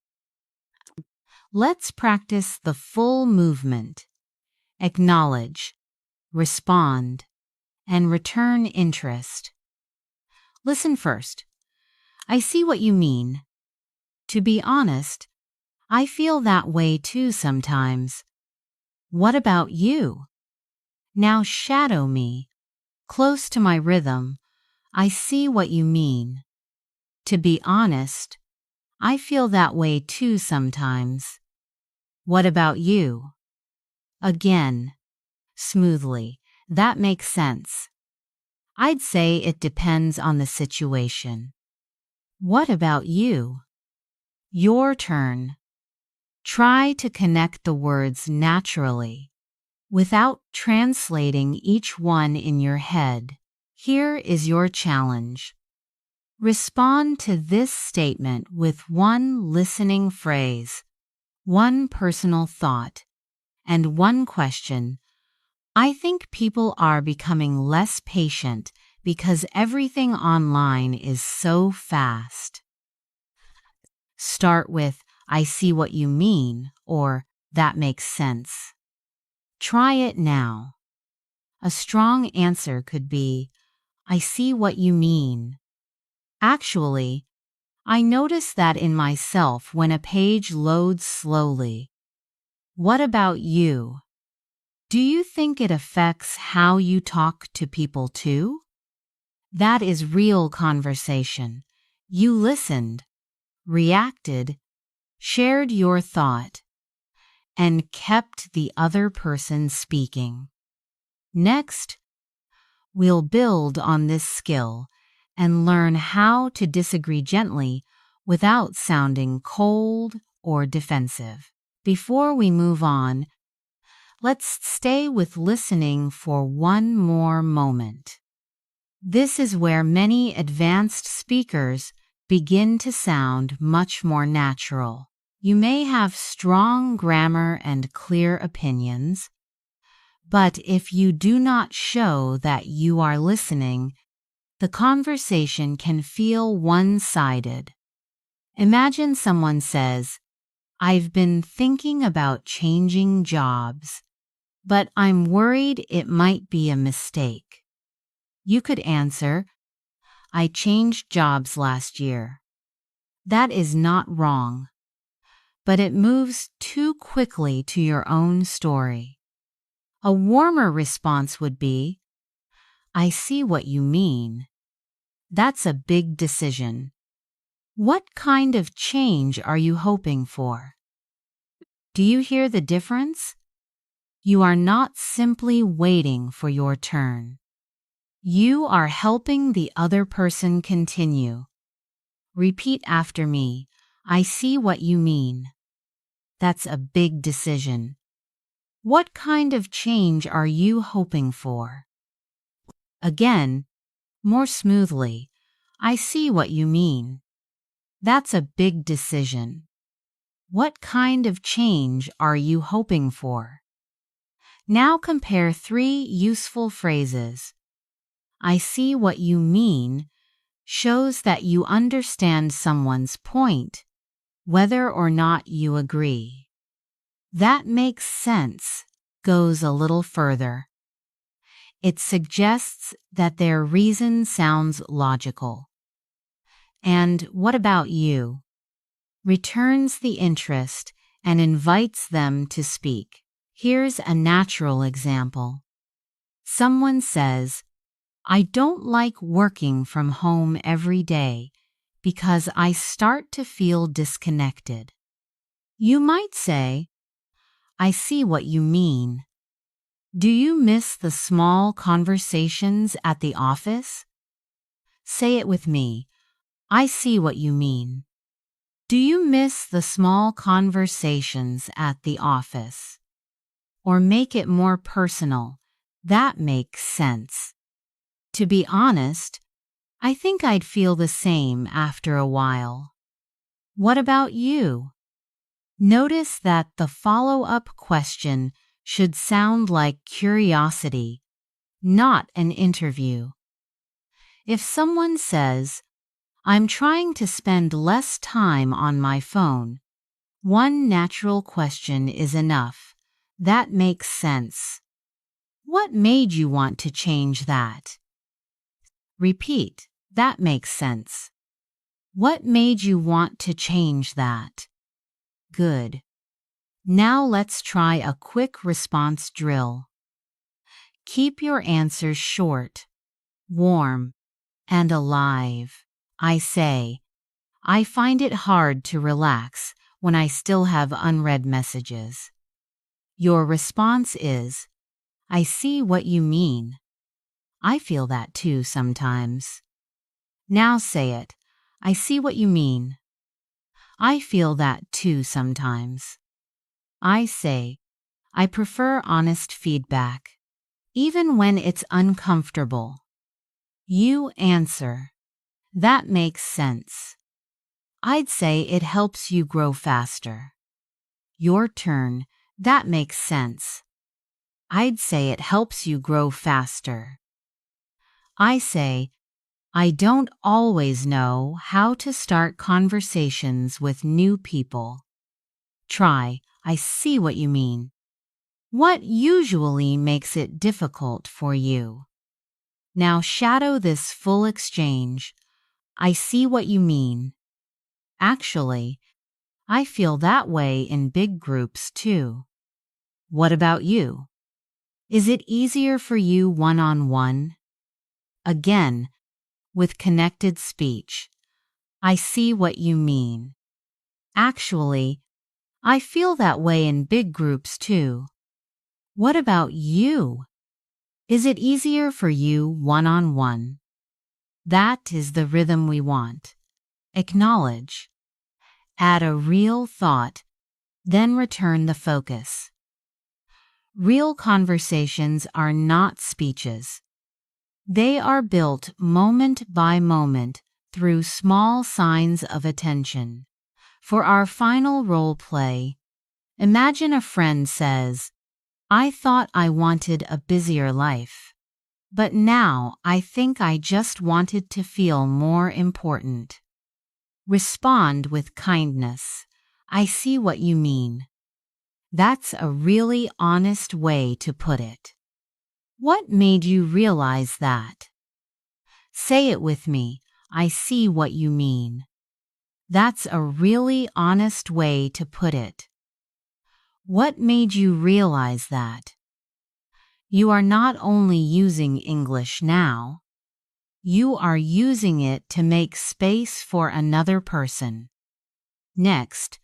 Let's practice the full movement. Acknowledge, respond, and return interest. Listen first. I see what you mean. To be honest, I feel that way too sometimes. What about you? Now shadow me. Close to my rhythm. I see what you mean. To be honest, I feel that way too sometimes. What about you? Again, smoothly. That makes sense. I'd say it depends on the situation. What about you? Your turn. Try to connect the words naturally, without translating each one in your head. Here is your challenge. Respond to this statement with one listening phrase, one personal thought, and one question. I think people are becoming less patient because everything online is so fast. Start with, I see what you mean, or that makes sense. Try it now. A strong answer could be, I see what you mean. Actually, I notice that in myself when a page loads slowly. What about you? Do you think it affects how you talk to people too? That is real conversation. You listened, reacted, shared your thought, and kept the other person speaking. Next, we'll build on this skill and learn how to disagree gently without sounding cold or defensive. Before we move on, let's stay with listening for one more moment. This is where many advanced speakers begin to sound much more natural. You may have strong grammar and clear opinions, but if you do not show that you are listening, the conversation can feel one-sided. Imagine someone says, I've been thinking about changing jobs, but I'm worried it might be a mistake. You could answer, I changed jobs last year. That is not wrong, but it moves too quickly to your own story. A warmer response would be, I see what you mean. That's a big decision. What kind of change are you hoping for? Do you hear the difference? You are not simply waiting for your turn. You are helping the other person continue. Repeat after me. I see what you mean. That's a big decision. What kind of change are you hoping for? Again, more smoothly. I see what you mean. That's a big decision. What kind of change are you hoping for? Now compare three useful phrases. I see what you mean shows that you understand someone's point, whether or not you agree. That makes sense goes a little further. It suggests that their reason sounds logical. And what about you? Returns the interest and invites them to speak. Here's a natural example. Someone says, I don't like working from home every day because I start to feel disconnected. You might say, I see what you mean. Do you miss the small conversations at the office? Say it with me. I see what you mean. Do you miss the small conversations at the office? Or make it more personal. That makes sense. To be honest, I think I'd feel the same after a while. What about you? Notice that the follow-up question should sound like curiosity, not an interview. If someone says, I'm trying to spend less time on my phone, one natural question is enough. That makes sense. What made you want to change that? Repeat. That makes sense. What made you want to change that? Good. Now let's try a quick response drill. Keep your answers short, warm, and alive. I say, I find it hard to relax when I still have unread messages. Your response is, I see what you mean. I feel that too sometimes. Now say it. I see what you mean. I feel that too sometimes. I say, I prefer honest feedback, even when it's uncomfortable. You answer, that makes sense. I'd say it helps you grow faster. Your turn, that makes sense. I'd say it helps you grow faster. I say, I don't always know how to start conversations with new people. Try, I see what you mean. What usually makes it difficult for you? Now shadow this full exchange. I see what you mean. Actually, I feel that way in big groups too. What about you? Is it easier for you one-on-one? Again, with connected speech. I see what you mean. Actually, I feel that way in big groups too. What about you? Is it easier for you one-on-one? That is the rhythm we want. Acknowledge. Add a real thought, then return the focus. Real conversations are not speeches. They are built moment by moment through small signs of attention. For our final role play, imagine a friend says, I thought I wanted a busier life, but now I think I just wanted to feel more important. Respond with kindness. I see what you mean. That's a really honest way to put it. What made you realize that? Say it with me. I see what you mean. That's a really honest way to put it. What made you realize that? You are not only using English now, you are using it to make space for another person. Next,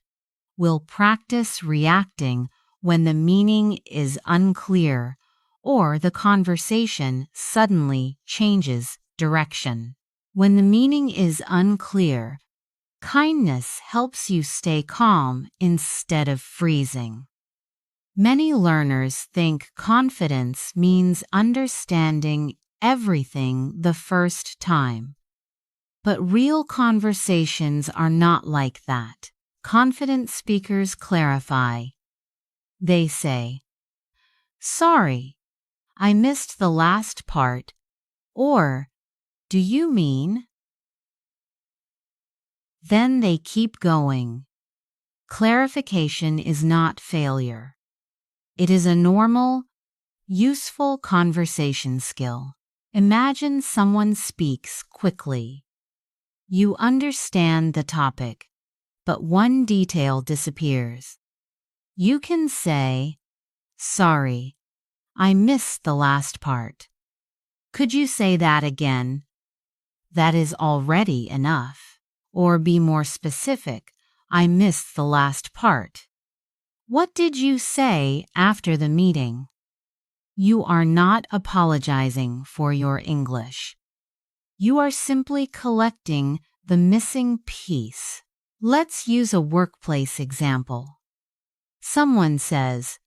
we'll practice reacting when the meaning is unclear or the conversation suddenly changes direction. When the meaning is unclear, kindness helps you stay calm instead of freezing. Many learners think confidence means understanding everything the first time. But real conversations are not like that. Confident speakers clarify. They say, sorry, I missed the last part, or, do you mean? Then they keep going. Clarification is not failure. It is a normal, useful conversation skill. Imagine someone speaks quickly. You understand the topic, but one detail disappears. You can say, sorry, I missed the last part. Could you say that again? That is already enough. Or be more specific, I missed the last part. What did you say after the meeting? You are not apologizing for your English. You are simply collecting the missing piece. Let's use a workplace example. Someone says,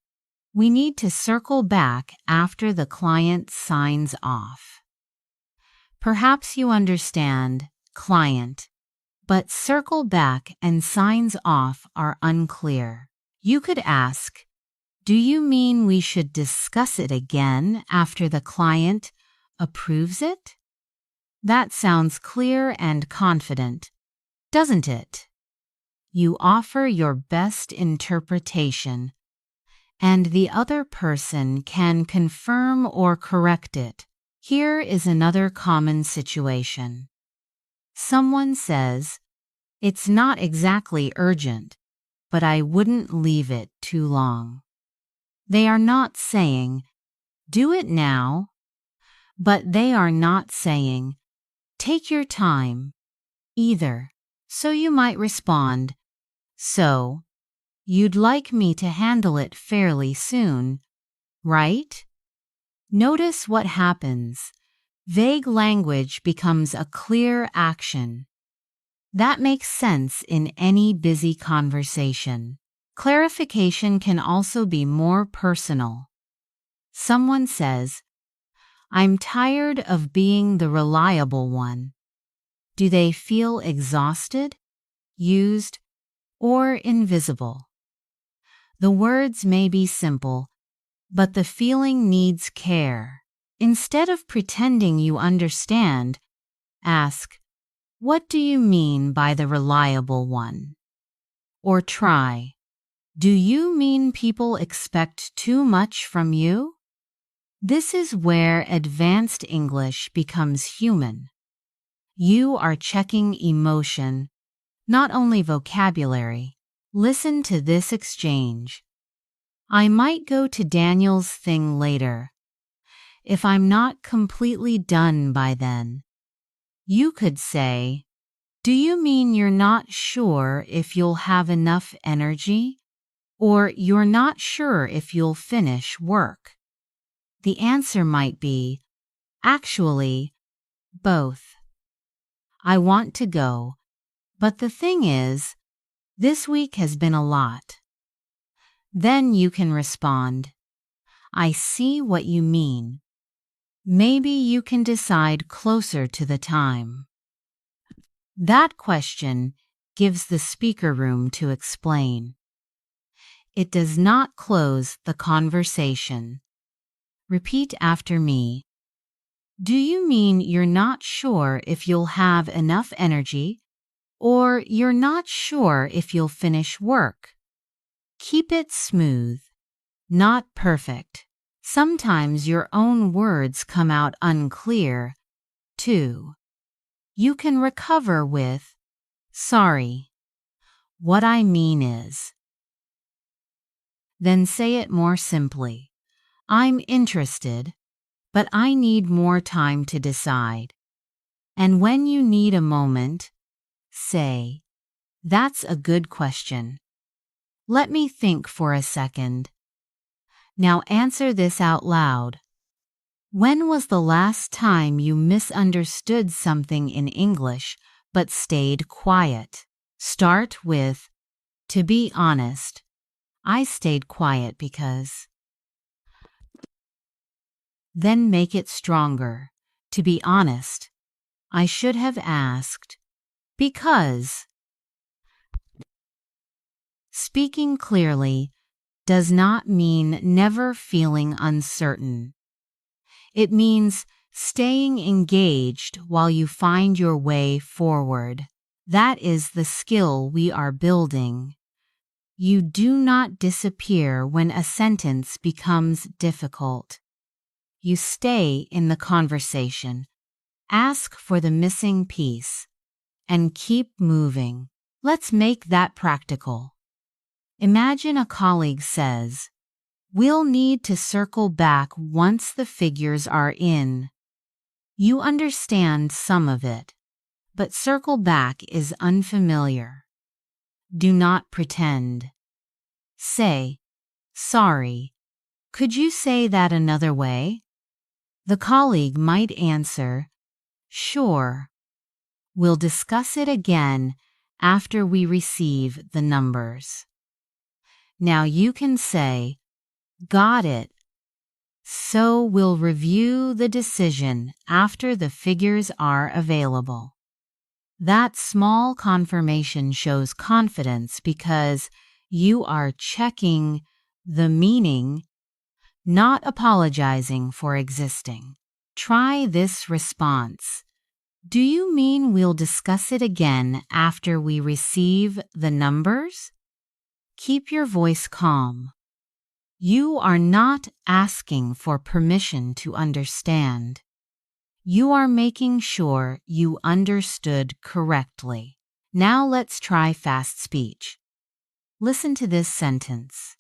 we need to circle back after the client signs off. Perhaps you understand client, but circle back and signs off are unclear. You could ask, do you mean we should discuss it again after the client approves it? That sounds clear and confident, doesn't it? You offer your best interpretation, and the other person can confirm or correct it. Here is another common situation. Someone says, "It's not exactly urgent, but I wouldn't leave it too long." They are not saying, "Do it now," but they are not saying, "Take your time," either. So you might respond, "So, you'd like me to handle it fairly soon, right?" Notice what happens. Vague language becomes a clear action. That makes sense in any busy conversation. Clarification can also be more personal. Someone says, "I'm tired of being the reliable one." Do they feel exhausted, used, or invisible? The words may be simple, but the feeling needs care. Instead of pretending you understand, ask, "What do you mean by the reliable one?" Or try, "Do you mean people expect too much from you?" This is where advanced English becomes human. You are checking emotion, not only vocabulary. Listen to this exchange. "I might go to Daniel's thing later, if I'm not completely done by then." You could say, "Do you mean you're not sure if you'll have enough energy? Or you're not sure if you'll finish work?" The answer might be, "Actually, both. I want to go, but the thing is, this week has been a lot." Then you can respond, "I see what you mean. Maybe you can decide closer to the time." That question gives the speaker room to explain. It does not close the conversation. Repeat after me. "Do you mean you're not sure if you'll have enough energy, or you're not sure if you'll finish work?" Keep it smooth, not perfect. Sometimes your own words come out unclear, too. You can recover with, "Sorry. What I mean is." Then say it more simply. "I'm interested, but I need more time to decide." And when you need a moment, say, "That's a good question. Let me think for a second." Now answer this out loud. When was the last time you misunderstood something in English but stayed quiet? Start with, "To be honest, I stayed quiet because." Then make it stronger. "To be honest, I should have asked because." Speaking clearly does not mean never feeling uncertain. It means staying engaged while you find your way forward. That is the skill we are building. You do not disappear when a sentence becomes difficult. You stay in the conversation, ask for the missing piece, and keep moving. Let's make that practical. Imagine a colleague says, "We'll need to circle back once the figures are in." You understand some of it, but circle back is unfamiliar. Do not pretend. Say, "Sorry, could you say that another way?" The colleague might answer, "Sure. We'll discuss it again after we receive the numbers." Now you can say, "Got it. So we'll review the decision after the figures are available." That small confirmation shows confidence because you are checking the meaning, not apologizing for existing. Try this response. "Do you mean we'll discuss it again after we receive the numbers?" Keep your voice calm. You are not asking for permission to understand. You are making sure you understood correctly. Now let's try fast speech. Listen to this sentence.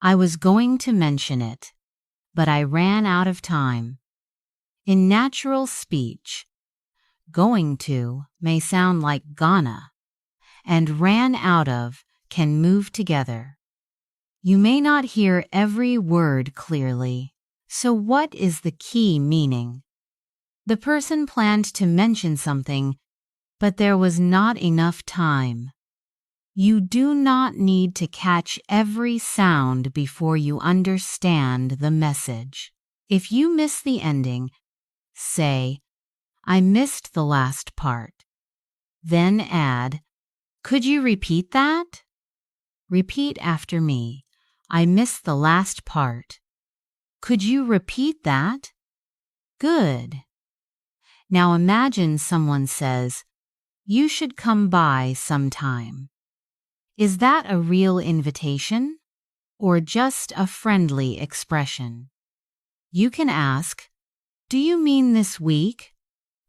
I was going to mention it, but I ran out of time. In natural speech, going to may sound like gonna, and ran out of can move together. You may not hear every word clearly, so what is the key meaning? The person planned to mention something, but there was not enough time. You do not need to catch every sound before you understand the message. If you miss the ending, say, I missed the last part. Then add, could you repeat that? Repeat after me. I missed the last part. Could you repeat that? Good. Now imagine someone says, you should come by sometime. Is that a real invitation or just a friendly expression? You can ask, do you mean this week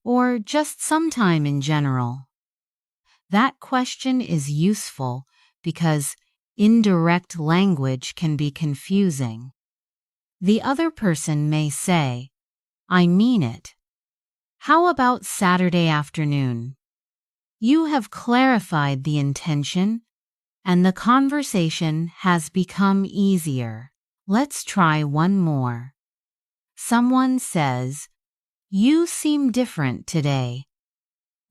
or just sometime in general? That question is useful because indirect language can be confusing. The other person may say, I mean it. How about Saturday afternoon? You have clarified the intention and the conversation has become easier. Let's try one more. Someone says, you seem different today.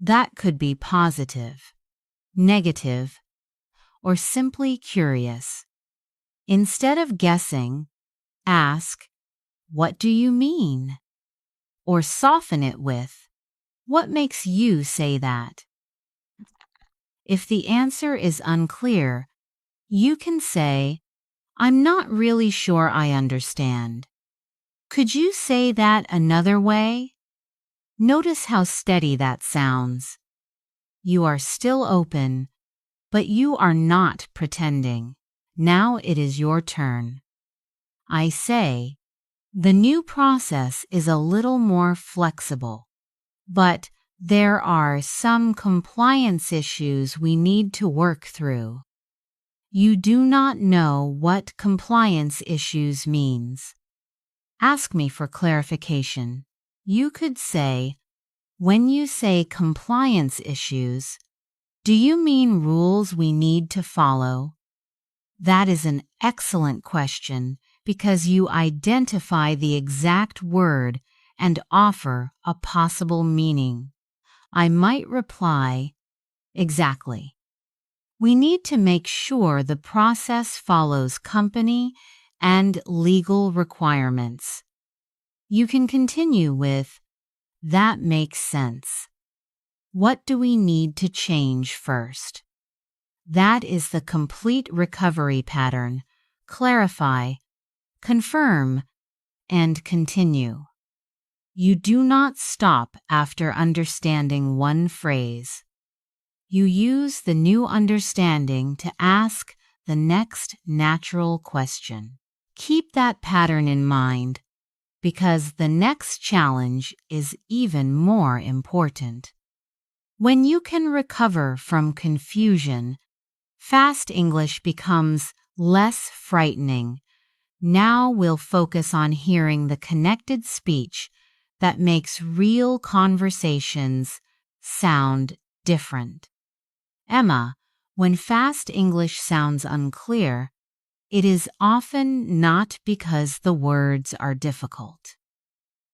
That could be positive, negative, or simply curious. Instead of guessing, ask, what do you mean? Or soften it with, what makes you say that? If the answer is unclear, you can say, I'm not really sure I understand. Could you say that another way? Notice how steady that sounds. You are still open, but you are not pretending. Now it is your turn. I say, the new process is a little more flexible, but there are some compliance issues we need to work through. You do not know what compliance issues means. Ask me for clarification. You could say, when you say compliance issues, do you mean rules we need to follow? That is an excellent question because you identify the exact word and offer a possible meaning. I might reply, exactly. We need to make sure the process follows company and legal requirements. You can continue with, that makes sense. What do we need to change first? That is the complete recovery pattern. Clarify, confirm, and continue. You do not stop after understanding one phrase. You use the new understanding to ask the next natural question. Keep that pattern in mind because the next challenge is even more important. When you can recover from confusion, fast English becomes less frightening. Now we'll focus on hearing the connected speech that makes real conversations sound different. Emma, when fast English sounds unclear, it is often not because the words are difficult.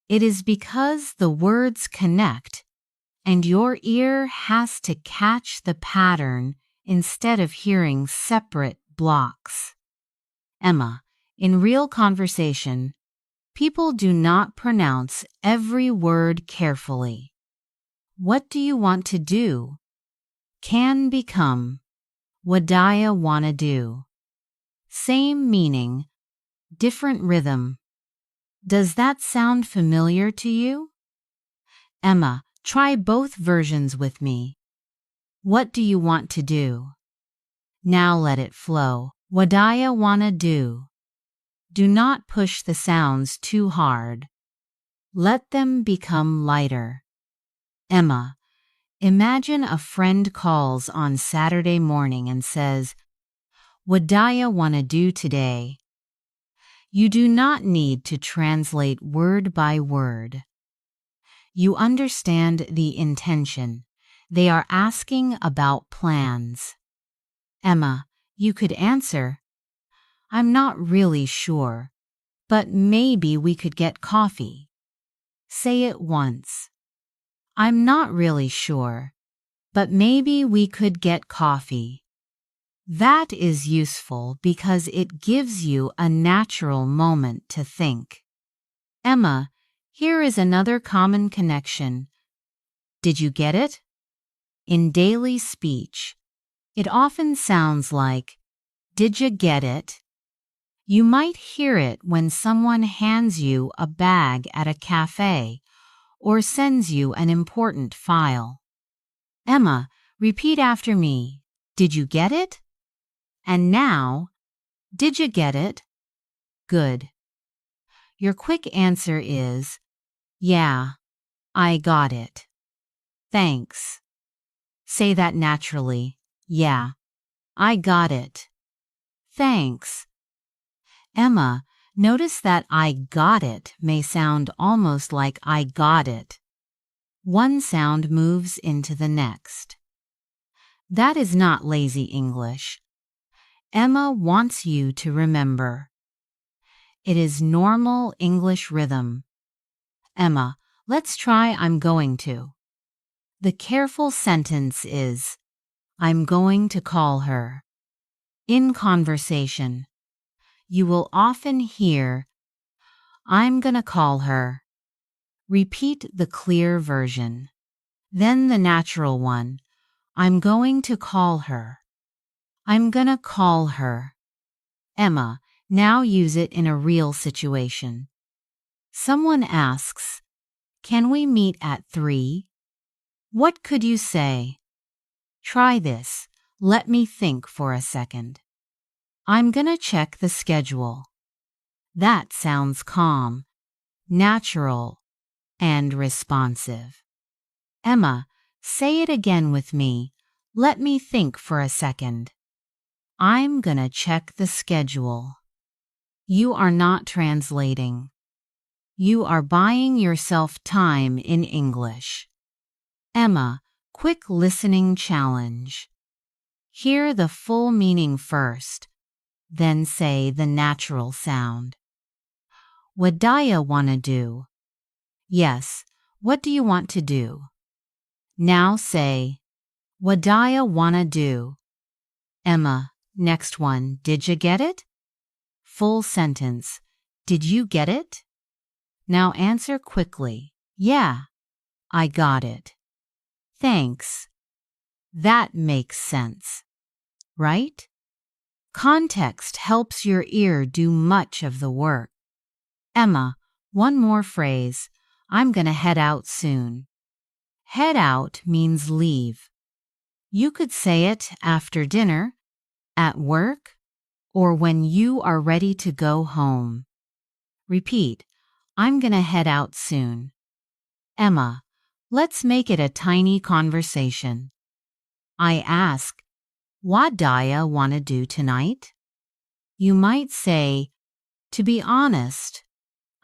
It is because the words connect and your ear has to catch the pattern instead of hearing separate blocks. Emma, in real conversation, people do not pronounce every word carefully. What do you want to do? Can become, wadaya wanna do. Same meaning, different rhythm. Does that sound familiar to you? Emma, try both versions with me. What do you want to do? Now let it flow. Wadaya wanna do. Do not push the sounds too hard. Let them become lighter. Emma, imagine a friend calls on Saturday morning and says, "What do ya wanna do today?" You do not need to translate word by word. You understand the intention. They are asking about plans. Emma, you could answer, "I'm not really sure, but maybe we could get coffee." Say it once. "I'm not really sure, but maybe we could get coffee." That is useful because it gives you a natural moment to think. Emma, here is another common connection. Did you get it? In daily speech, it often sounds like, "Did you get it?" You might hear it when someone hands you a bag at a cafe or sends you an important file. Emma, repeat after me. Did you get it? And now, did you get it? Good. Your quick answer is, "Yeah, I got it. Thanks." Say that naturally. "Yeah, I got it. Thanks." Emma, notice that "I got it" may sound almost like "I got it." One sound moves into the next. That is not lazy English. Emma wants you to remember. It is normal English rhythm. Emma, let's try "I'm going to." The careful sentence is, "I'm going to call her." In conversation, you will often hear, "I'm gonna call her." Repeat the clear version. Then the natural one, "I'm going to call her." I'm gonna call her. Emma, now use it in a real situation. Someone asks, "Can we meet at 3?" What could you say? Try this. Let me think for a second. "I'm gonna check the schedule." That sounds calm, natural, and responsive. Emma, say it again with me. Let me think for a second. "I'm gonna check the schedule." You are not translating. You are buying yourself time in English. Emma, quick listening challenge. Hear the full meaning first, then say the natural sound. What do ya wanna do? Yes, what do you want to do? Now say, what do ya wanna do? Emma, next one, did you get it? Full sentence, did you get it? Now answer quickly, yeah, I got it. Thanks. That makes sense, right? Context helps your ear do much of the work. Emma, one more phrase. I'm gonna head out soon. Head out means leave. You could say it after dinner, at work, or when you are ready to go home. Repeat, I'm gonna head out soon. Emma, let's make it a tiny conversation. I ask, what do ya wanna do tonight? You might say, to be honest,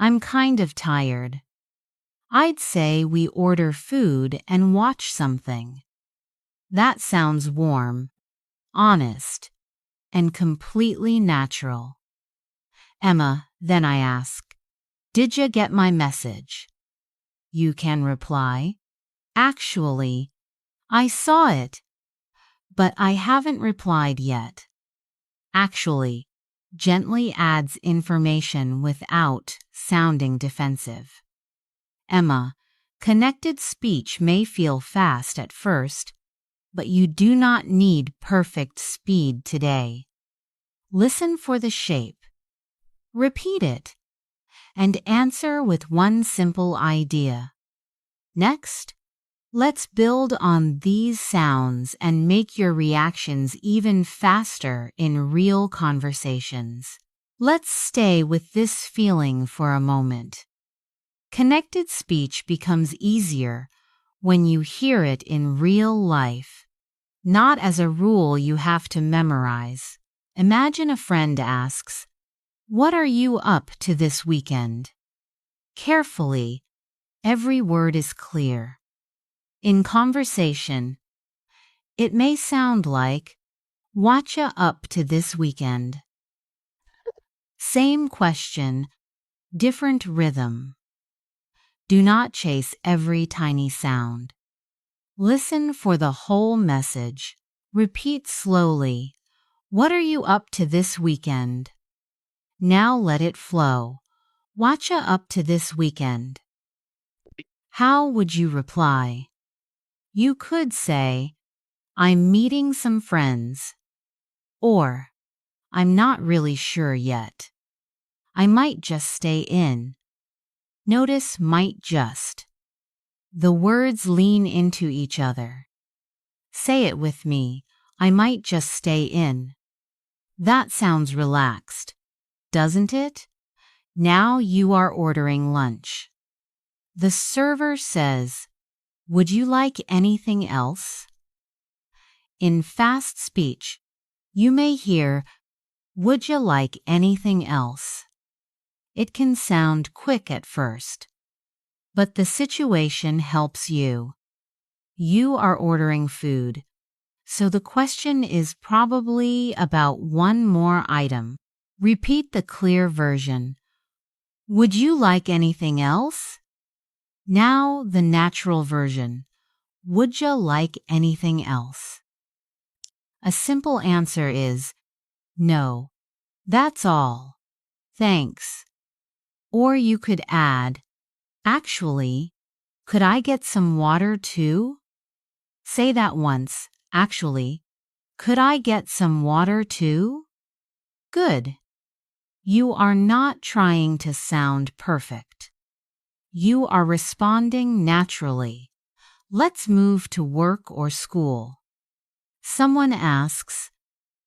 I'm kind of tired. I'd say we order food and watch something. That sounds warm, honest, and completely natural. Emma, then I ask, did you get my message? You can reply, actually, I saw it, but I haven't replied yet. Actually gently adds information without sounding defensive. Emma, connected speech may feel fast at first, but you do not need perfect speed today. Listen for the shape. Repeat it, and answer with one simple idea. Next, let's build on these sounds and make your reactions even faster in real conversations. Let's stay with this feeling for a moment. Connected speech becomes easier when you hear it in real life, not as a rule you have to memorize. Imagine a friend asks, "What are you up to this weekend?" Carefully, every word is clear. In conversation, it may sound like, "Whatcha up to this weekend?" Same question, different rhythm. Do not chase every tiny sound. Listen for the whole message. Repeat slowly. What are you up to this weekend? Now let it flow. Whatcha up to this weekend? How would you reply? You could say, "I'm meeting some friends," or "I'm not really sure yet. I might just stay in." Notice might just. The words lean into each other. Say it with me. I might just stay in. That sounds relaxed, doesn't it? Now you are ordering lunch. The server says, "Would you like anything else?" In fast speech, you may hear, "Would you like anything else?" It can sound quick at first, but the situation helps you. You are ordering food, so the question is probably about one more item. Repeat the clear version. Would you like anything else? Now the natural version. Would you like anything else? A simple answer is no. That's all. Thanks. Or you could add, "Actually, could I get some water too?" Say that once. Actually, could I get some water too? Good. You are not trying to sound perfect. You are responding naturally. Let's move to work or school. Someone asks,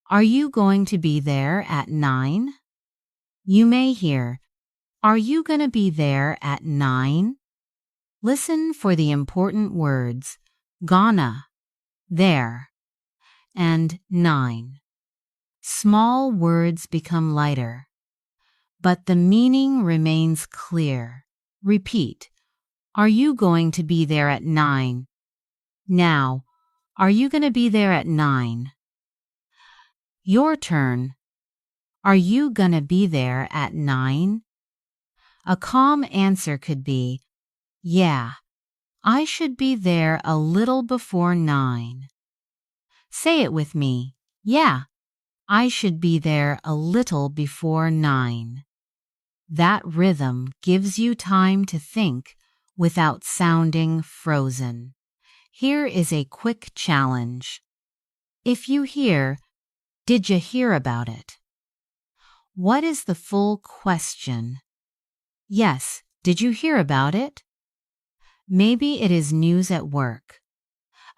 "Are you going to be there at 9?" You may hear, "Are you going to be there at 9?" Listen for the important words, gonna, there, and 9. Small words become lighter, but the meaning remains clear. Repeat, "Are you going to be there at 9?" Now, "Are you going to be there at 9?" Your turn. "Are you going to be there at 9?" A calm answer could be, "Yeah, I should be there a little before 9." Say it with me. Yeah, I should be there a little before 9. That rhythm gives you time to think without sounding frozen. Here is a quick challenge. If you hear, "Did you hear about it?" What is the full question? Yes, did you hear about it? Maybe it is news at work,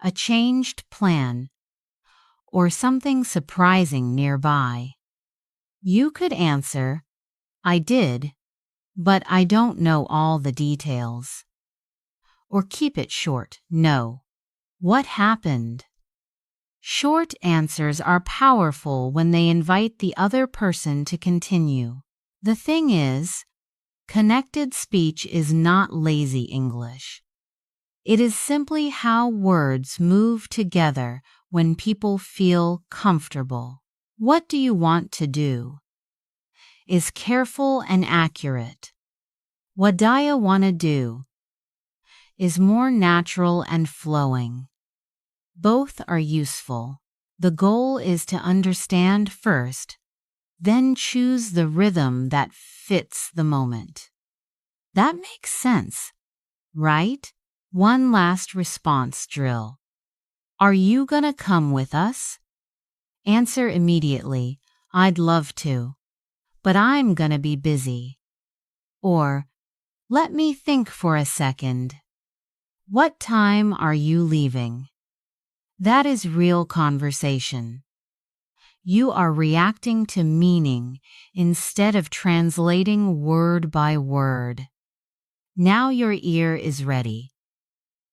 a changed plan, or something surprising nearby. You could answer, "I did, but I don't know all the details." Or keep it short, "No. What happened?" Short answers are powerful when they invite the other person to continue. The thing is, connected speech is not lazy English. It is simply how words move together when people feel comfortable. What do you want to do? Is careful and accurate. What do you want to do? Is more natural and flowing. Both are useful. The goal is to understand first, then choose the rhythm that fits the moment. That makes sense, right? One last response drill. Are you gonna come with us? Answer immediately, "I'd love to, but I'm gonna be busy." Or, "Let me think for a second. What time are you leaving?" That is real conversation. You are reacting to meaning instead of translating word by word. Now your ear is ready.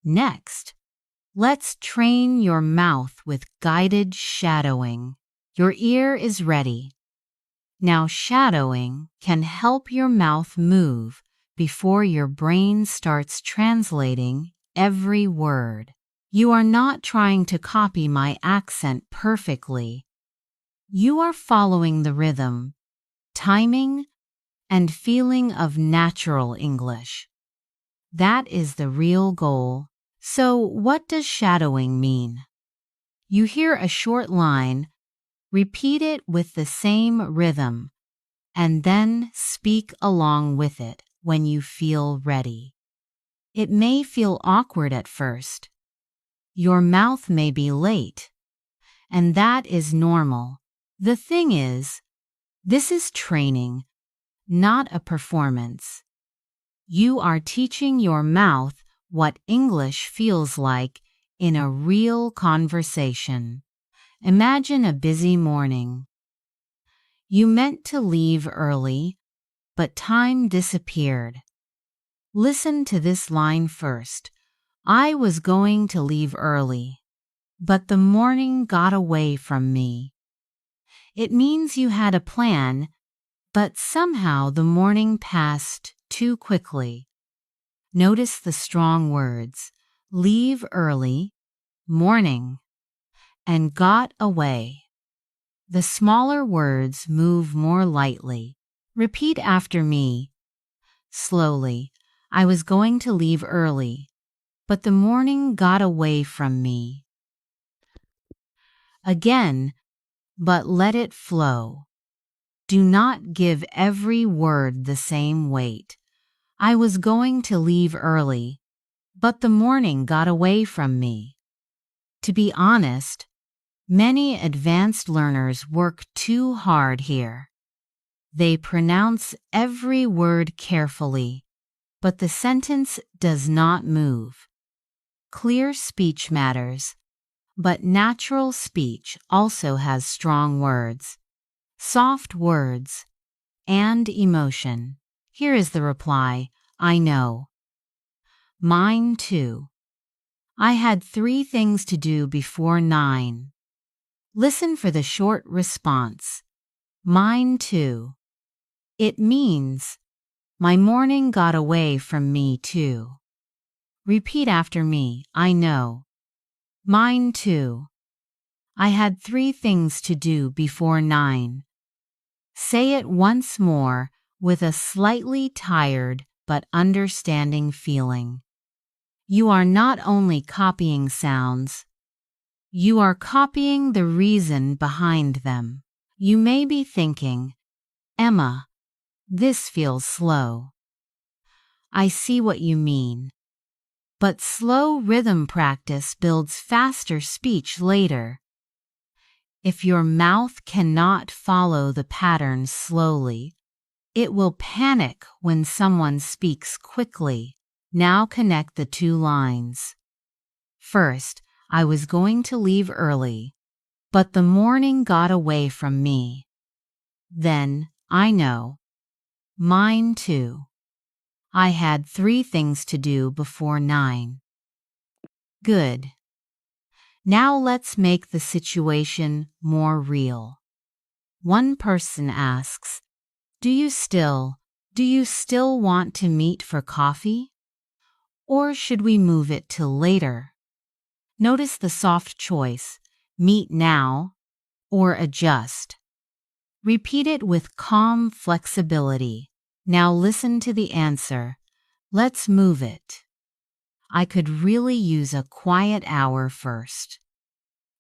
Next, let's train your mouth with guided shadowing. Your ear is ready. Now shadowing can help your mouth move before your brain starts translating every word. You are not trying to copy my accent perfectly. You are following the rhythm, timing, and feeling of natural English. That is the real goal. So, what does shadowing mean? You hear a short line, repeat it with the same rhythm, and then speak along with it when you feel ready. It may feel awkward at first. Your mouth may be late, and that is normal. The thing is, this is training, not a performance. You are teaching your mouth what English feels like in a real conversation. Imagine a busy morning. You meant to leave early, but time disappeared. Listen to this line first. I was going to leave early, but the morning got away from me. It means you had a plan, but somehow the morning passed too quickly. Notice the strong words, leave early, morning, and got away. The smaller words move more lightly. Repeat after me. Slowly, I was going to leave early, but the morning got away from me. Again, but let it flow. Do not give every word the same weight. I was going to leave early, but the morning got away from me. To be honest, many advanced learners work too hard here. They pronounce every word carefully, but the sentence does not move. Clear speech matters, but natural speech also has strong words, soft words, and emotion. Here is the reply, I know. Mine too. I had 3 things to do before 9. Listen for the short response. Mine too. It means, my morning got away from me too. Repeat after me, I know. Mine too. I had 3 things to do before 9. Say it once more with a slightly tired but understanding feeling. You are not only copying sounds, you are copying the reason behind them. You may be thinking, Emma, this feels slow. I see what you mean. But slow rhythm practice builds faster speech later. If your mouth cannot follow the pattern slowly, it will panic when someone speaks quickly. Now connect the 2 lines. First, I was going to leave early, but the morning got away from me. Then, I know. Mine too. I had 3 things to do before 9. Good. Now let's make the situation more real. One person asks, Do you still want to meet for coffee? Or should we move it till later? Notice the soft choice, meet now or adjust. Repeat it with calm flexibility. Now listen to the answer. Let's move it. I could really use a quiet hour first.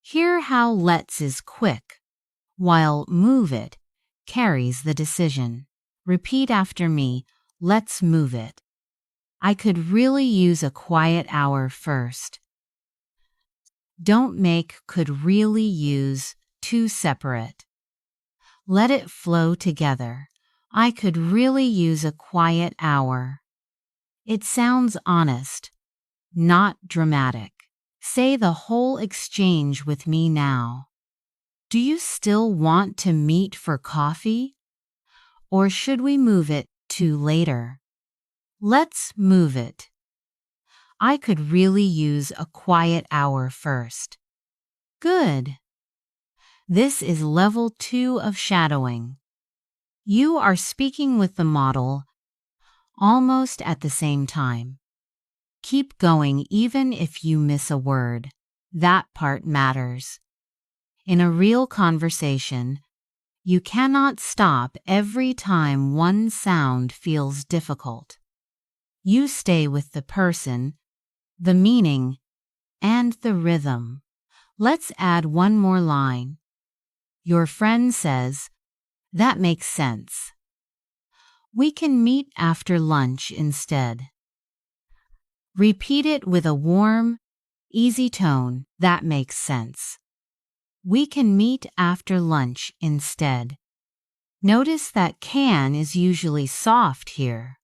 Hear how let's is quick, while move it carries the decision. Repeat after me, let's move it. I could really use a quiet hour first. Don't make could really use too separate. Let it flow together. I could really use a quiet hour. It sounds honest, not dramatic. Say the whole exchange with me now. Do you still want to meet for coffee? Or should we move it to later? Let's move it. I could really use a quiet hour first. Good. This is level 2 of shadowing. You are speaking with the model almost at the same time. Keep going even if you miss a word. That part matters. In a real conversation, you cannot stop every time one sound feels difficult. You stay with the person, the meaning, and the rhythm. Let's add one more line. Your friend says, "That makes sense. We can meet after lunch instead." Repeat it with a warm, easy tone. That makes sense. We can meet after lunch instead. Notice that can is usually soft here.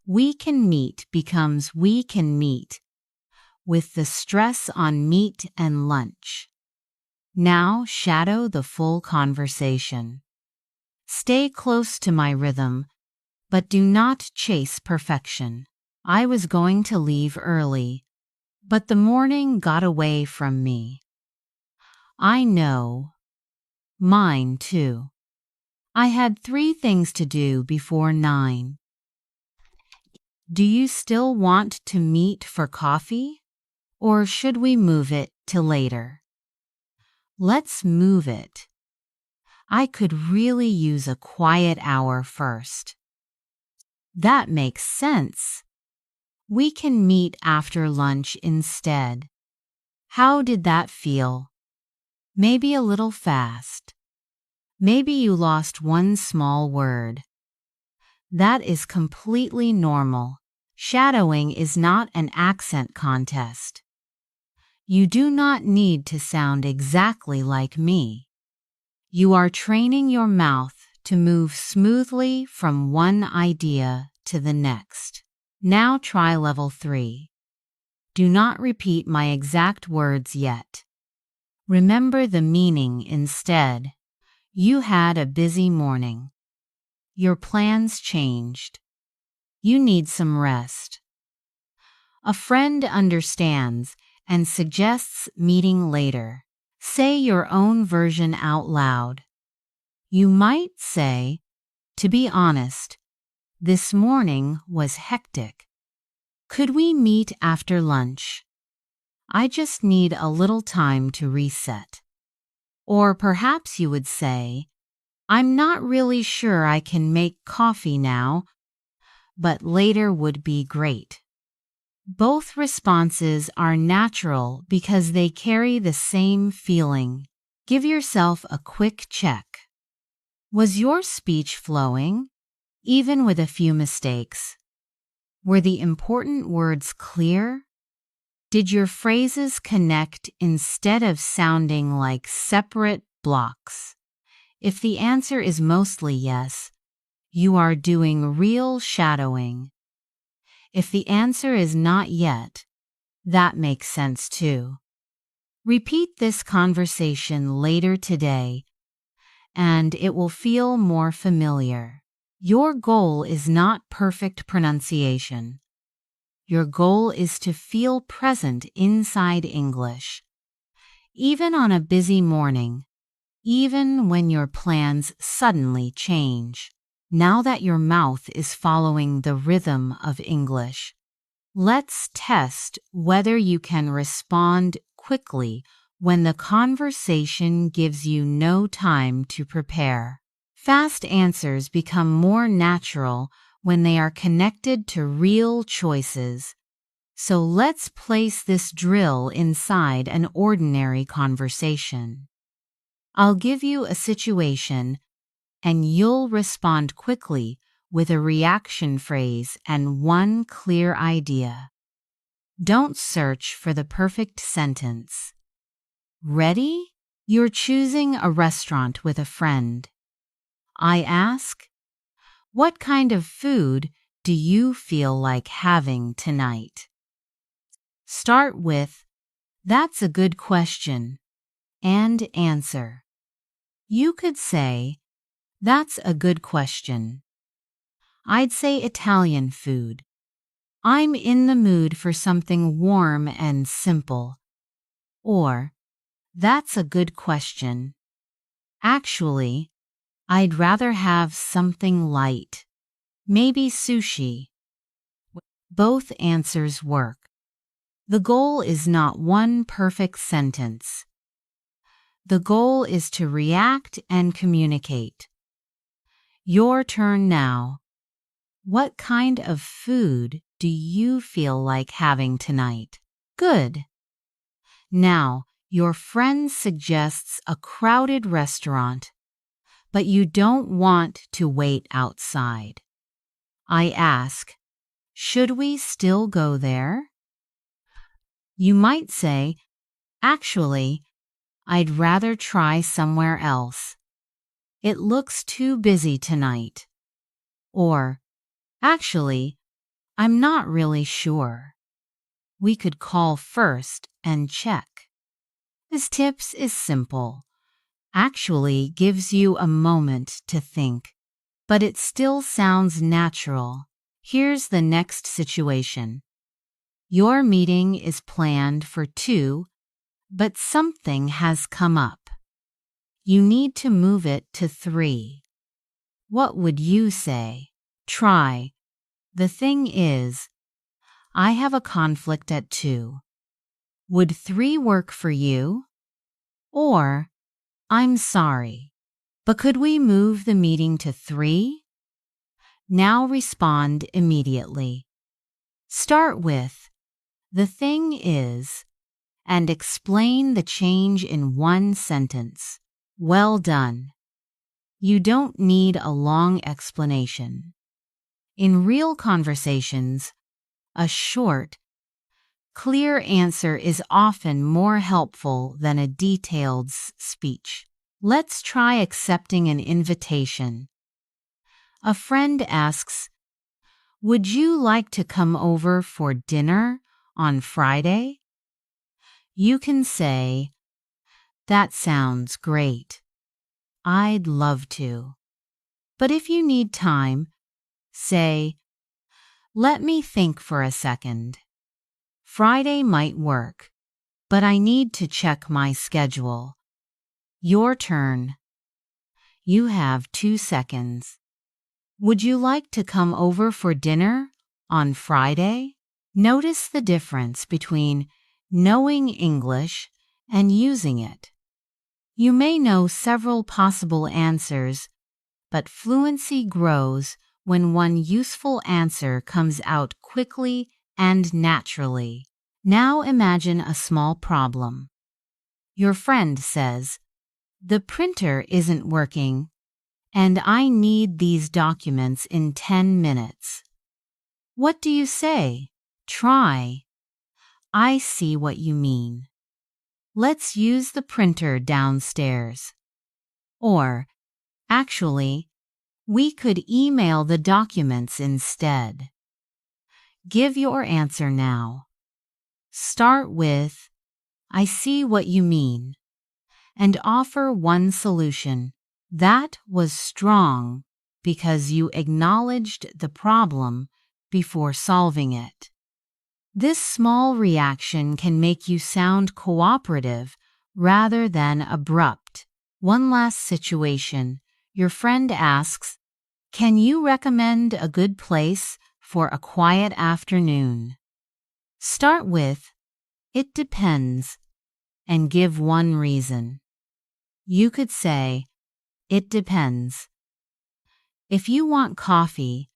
We can meet becomes we can meet, with the stress on meet and lunch. Now shadow the full conversation. Stay close to my rhythm, but do not chase perfection. I was going to leave early, but the morning got away from me. I know. Mine too. I had 3 things to do before 9. Do you still want to meet for coffee? Or should we move it to later? Let's move it. I could really use a quiet hour first. That makes sense. We can meet after lunch instead. How did that feel? Maybe a little fast. Maybe you lost one small word. That is completely normal. Shadowing is not an accent contest. You do not need to sound exactly like me. You are training your mouth to move smoothly from one idea to the next. Now try level 3. Do not repeat my exact words yet. Remember the meaning instead. You had a busy morning. Your plans changed. You need some rest. A friend understands and suggests meeting later. Say your own version out loud. You might say, "To be honest, this morning was hectic. Could we meet after lunch? I just need a little time to reset." Or perhaps you would say, "I'm not really sure I can make coffee now, but later would be great." Both responses are natural because they carry the same feeling. Give yourself a quick check. Was your speech flowing, even with a few mistakes? Were the important words clear? Did your phrases connect instead of sounding like separate blocks? If the answer is mostly yes, you are doing real shadowing. If the answer is not yet, that makes sense too. Repeat this conversation later today, and it will feel more familiar. Your goal is not perfect pronunciation. Your goal is to feel present inside English. Even on a busy morning, even when your plans suddenly change. Now that your mouth is following the rhythm of English, let's test whether you can respond quickly when the conversation gives you no time to prepare. Fast answers become more natural when they are connected to real choices. So let's place this drill inside an ordinary conversation. I'll give you a situation, and you'll respond quickly with a reaction phrase and one clear idea. Don't search for the perfect sentence. Ready? You're choosing a restaurant with a friend. I ask, "What kind of food do you feel like having tonight?" Start with, "That's a good question," and answer, You could say, "That's a good question. I'd say Italian food. I'm in the mood for something warm and simple." Or, "That's a good question. Actually, I'd rather have something light. Maybe sushi." Both answers work. The goal is not one perfect sentence. The goal is to react and communicate. Your turn now. What kind of food do you feel like having tonight? Good. Now, your friend suggests a crowded restaurant, but you don't want to wait outside. I ask, "Should we still go there?" You might say, "Actually, I'd rather try somewhere else. It looks too busy tonight." Or, "Actually, I'm not really sure. We could call first and check." This tips is simple. Actually gives you a moment to think, but it still sounds natural. Here's the next situation. Your meeting is planned for 2, but something has come up. You need to move it to 3. What would you say? Try, "The thing is, I have a conflict at 2. Would 3 work for you?" Or, "I'm sorry, but could we move the meeting to 3? Now respond immediately. Start with, "The thing is," and explain the change in one sentence. Well done. You don't need a long explanation. In real conversations, a short, clear answer is often more helpful than a detailed speech. Let's try accepting an invitation. A friend asks, "Would you like to come over for dinner on Friday?" You can say, "That sounds great. I'd love to." But if you need time, say, "Let me think for a second. Friday might work, but I need to check my schedule." Your turn. You have 2 seconds. Would you like to come over for dinner on Friday? Notice the difference between knowing English and using it. You may know several possible answers, but fluency grows when one useful answer comes out quickly and naturally. Now imagine a small problem. Your friend says, "The printer isn't working, and I need these documents in 10 minutes. What do you say?" Try, "I see what you mean. Let's use the printer downstairs." Or, "Actually, we could email the documents instead." Give your answer now. Start with, "I see what you mean," and offer one solution. That was strong because you acknowledged the problem before solving it. This small reaction can make you sound cooperative rather than abrupt. One last situation. Your friend asks, "Can you recommend a good place for a quiet afternoon?" Start with, "It depends," and give one reason. You could say, "It depends. If you want coffee,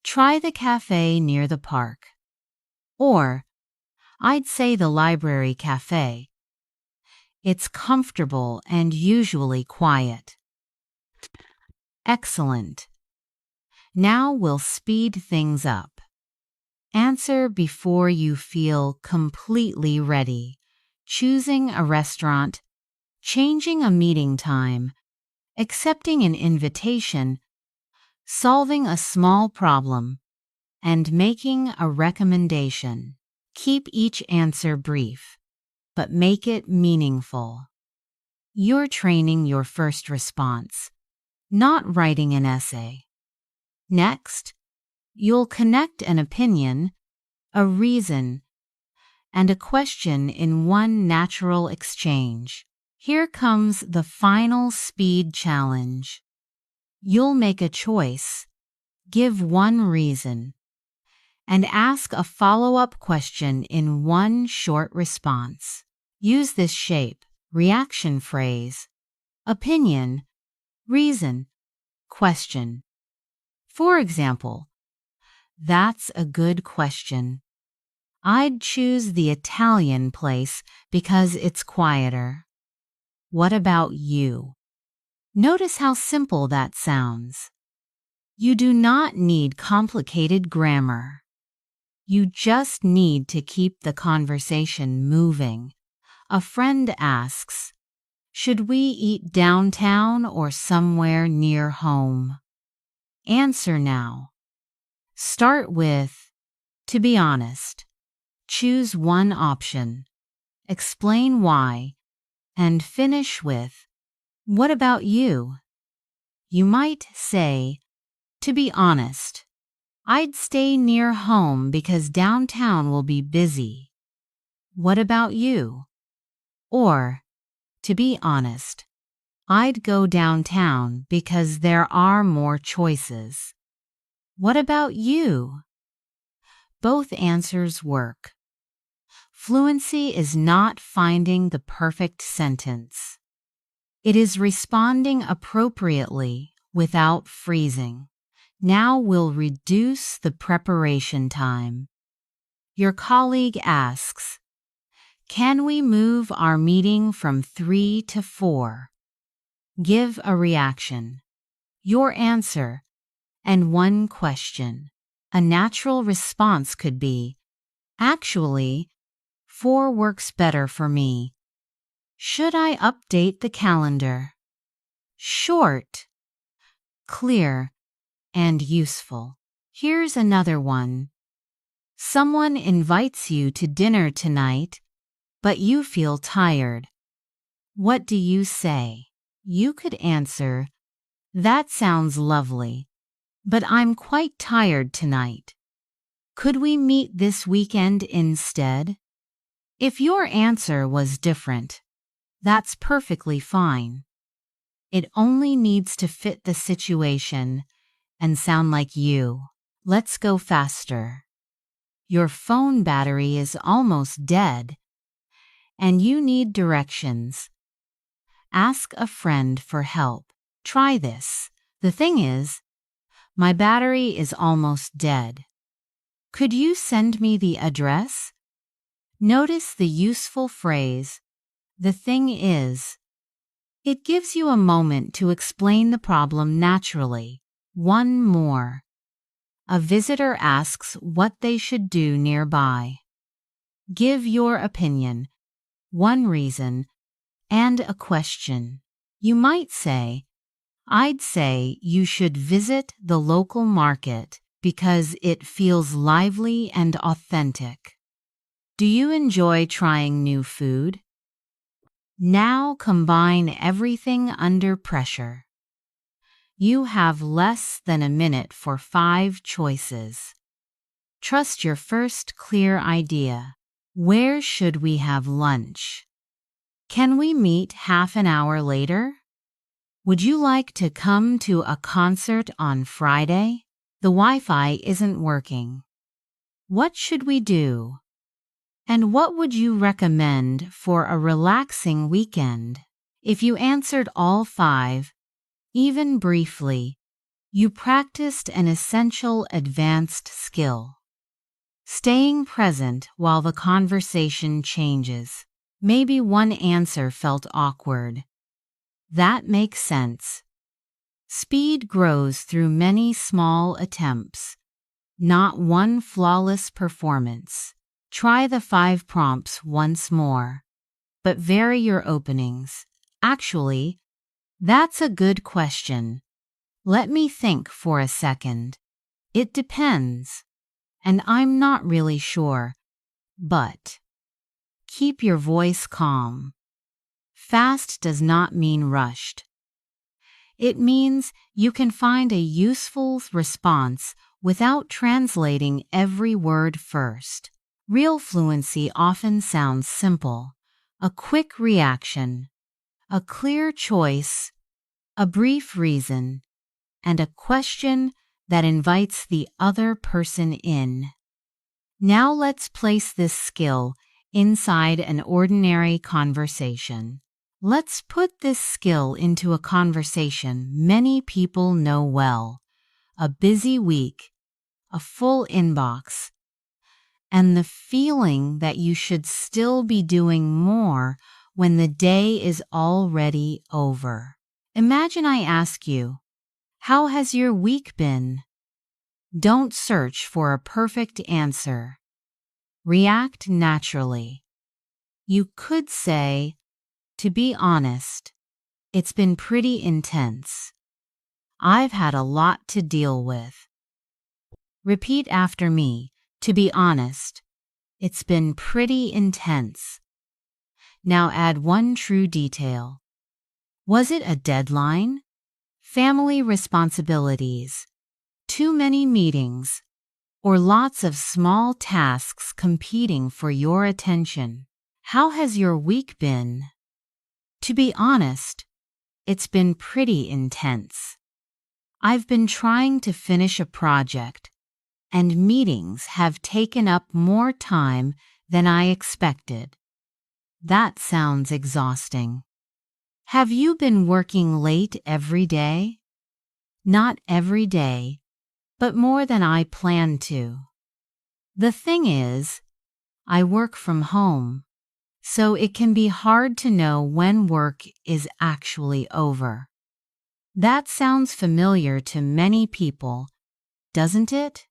try the cafe near the park." Or, "I'd say the library cafe. It's comfortable and usually quiet." Excellent. Now we'll speed things up. Answer before you feel completely ready. Choosing a restaurant, changing a meeting time, accepting an invitation, solving a small problem, and making a recommendation. Keep each answer brief, but make it meaningful. You're training your first response, not writing an essay. Next, you'll connect an opinion, a reason, and a question in one natural exchange. Here comes the final speed challenge. You'll make a choice, give one reason, and ask a follow-up question in one short response. Use this shape, reaction phrase, opinion, reason, question. For example, that's a good question. I'd choose the Italian place because it's quieter. What about you? Notice how simple that sounds. You do not need complicated grammar. You just need to keep the conversation moving. A friend asks, "Should we eat downtown or somewhere near home?" Answer now. Start with, "To be honest." Choose one option. Explain why. And finish with, "What about you?" You might say, "To be honest, I'd stay near home because downtown will be busy. What about you?" Or, "To be honest, I'd go downtown because there are more choices. What about you?" Both answers work. Fluency is not finding the perfect sentence. It is responding appropriately without freezing. Now we'll reduce the preparation time. Your colleague asks, "Can we move our meeting from 3 to 4? Give a reaction, your answer, and one question. A natural response could be, "Actually, 4 works better for me. Should I update the calendar?" Short, clear, and useful. Here's another one. Someone invites you to dinner tonight, but you feel tired. What do you say? You could answer, "That sounds lovely, but I'm quite tired tonight. Could we meet this weekend instead?" If your answer was different, that's perfectly fine. It only needs to fit the situation and sound like you. Let's go faster. Your phone battery is almost dead, and you need directions. Ask a friend for help. Try this. The thing is, my battery is almost dead. Could you send me the address? Notice the useful phrase, "the thing is." It gives you a moment to explain the problem naturally. One more. A visitor asks what they should do nearby. Give your opinion, one reason, and a question. You might say, "I'd say you should visit the local market because it feels lively and authentic." Do you enjoy trying new food? Now combine everything under pressure. You have less than a minute for 5 choices. Trust your first clear idea. Where should we have lunch? Can we meet half an hour later? Would you like to come to a concert on Friday? The Wi-Fi isn't working. What should we do? And what would you recommend for a relaxing weekend? If you answered all 5, even briefly, you practiced an essential advanced skill. Staying present while the conversation changes. Maybe one answer felt awkward. That makes sense. Speed grows through many small attempts, not one flawless performance. Try the 5 prompts once more, but vary your openings. "Actually, that's a good question. Let me think for a second. It depends, and I'm not really sure, but." Keep your voice calm. Fast does not mean rushed. It means you can find a useful response without translating every word first. Real fluency often sounds simple: a quick reaction, a clear choice, a brief reason, and a question that invites the other person in. Now let's place this skill inside an ordinary conversation. Let's put this skill into a conversation many people know well: a busy week, a full inbox, and the feeling that you should still be doing more when the day is already over. Imagine I ask you, "How has your week been?" Don't search for a perfect answer. React naturally. You could say, "To be honest, it's been pretty intense. I've had a lot to deal with." Repeat after me. To be honest, it's been pretty intense. Now add one true detail. Was it a deadline? Family responsibilities? Too many meetings? Or lots of small tasks competing for your attention? How has your week been? To be honest, it's been pretty intense. I've been trying to finish a project, and meetings have taken up more time than I expected. That sounds exhausting. Have you been working late every day? Not every day, but more than I planned to. The thing is, I work from home, so it can be hard to know when work is actually over. That sounds familiar to many people, doesn't it?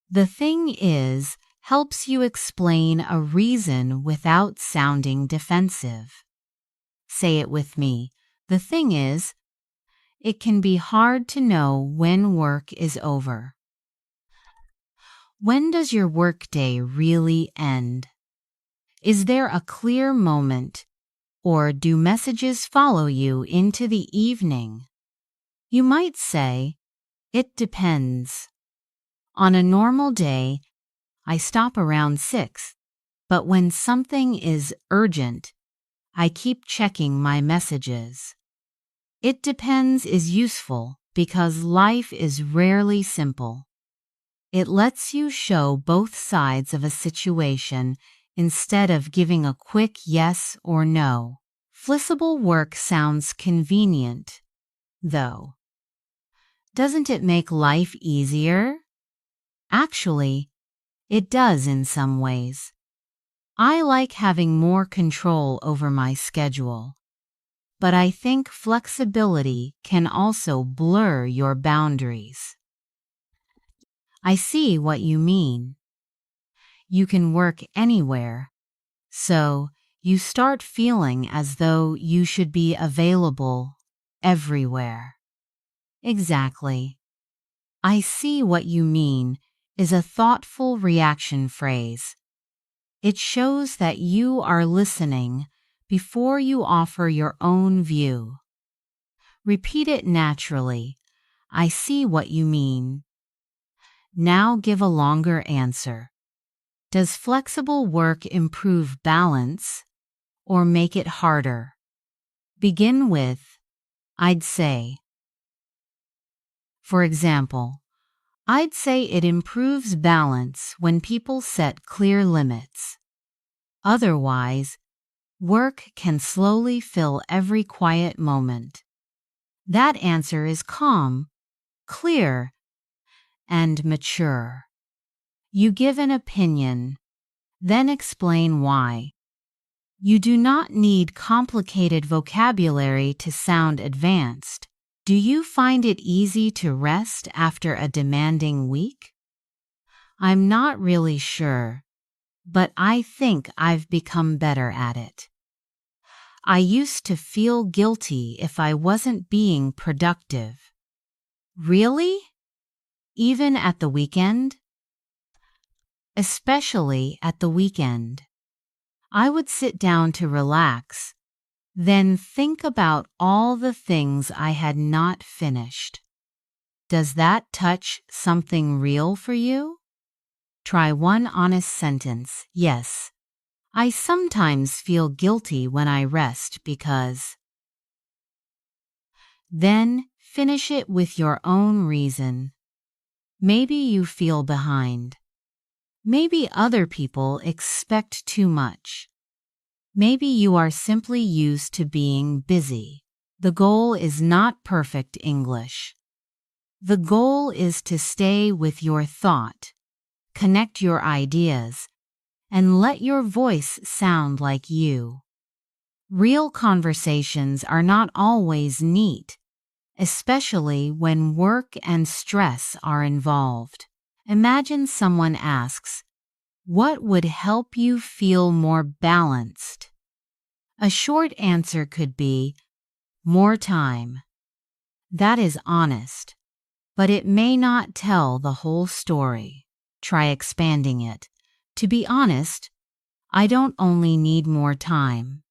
The thing is helps you explain a reason without sounding defensive. Say it with me. The thing is, it can be hard to know when work is over. When does your workday really end? Is there a clear moment, or do messages follow you into the evening? You might say, "It depends. On a normal day, I stop around 6, but when something is urgent, I keep checking my messages." It depends is useful because life is rarely simple. It lets you show both sides of a situation instead of giving a quick yes or no. Flexible work sounds convenient, though. Doesn't it make life easier? Actually, it does in some ways. I like having more control over my schedule, but I think flexibility can also blur your boundaries. I see what you mean. You can work anywhere, so you start feeling as though you should be available everywhere. Exactly. "I see what you mean" is a thoughtful reaction phrase. It shows that you are listening before you offer your own view. Repeat it naturally. "I see what you mean." Now give a longer answer. Does flexible work improve balance or make it harder? Begin with, "I'd say." For example, I'd say it improves balance when people set clear limits. Otherwise, work can slowly fill every quiet moment. That answer is calm, clear, and mature. You give an opinion, then explain why. You do not need complicated vocabulary to sound advanced. Do you find it easy to rest after a demanding week? I'm not really sure, but I think I've become better at it. I used to feel guilty if I wasn't being productive. Really? Even at the weekend? Especially at the weekend. I would sit down to relax, Then think about all the things I had not finished. Does that touch something real for you? Try one honest sentence. Yes, I sometimes feel guilty when I rest because. Then finish it with your own reason. Maybe you feel behind. Maybe other people expect too much. Maybe you are simply used to being busy. The goal is not perfect English. The goal is to stay with your thought, connect your ideas, and let your voice sound like you. Real conversations are not always neat, especially when work and stress are involved. Imagine someone asks, "What would help you feel more balanced?" A short answer could be, "More time." That is honest, but it may not tell the whole story. Try expanding it. To be honest, I don't only need more time.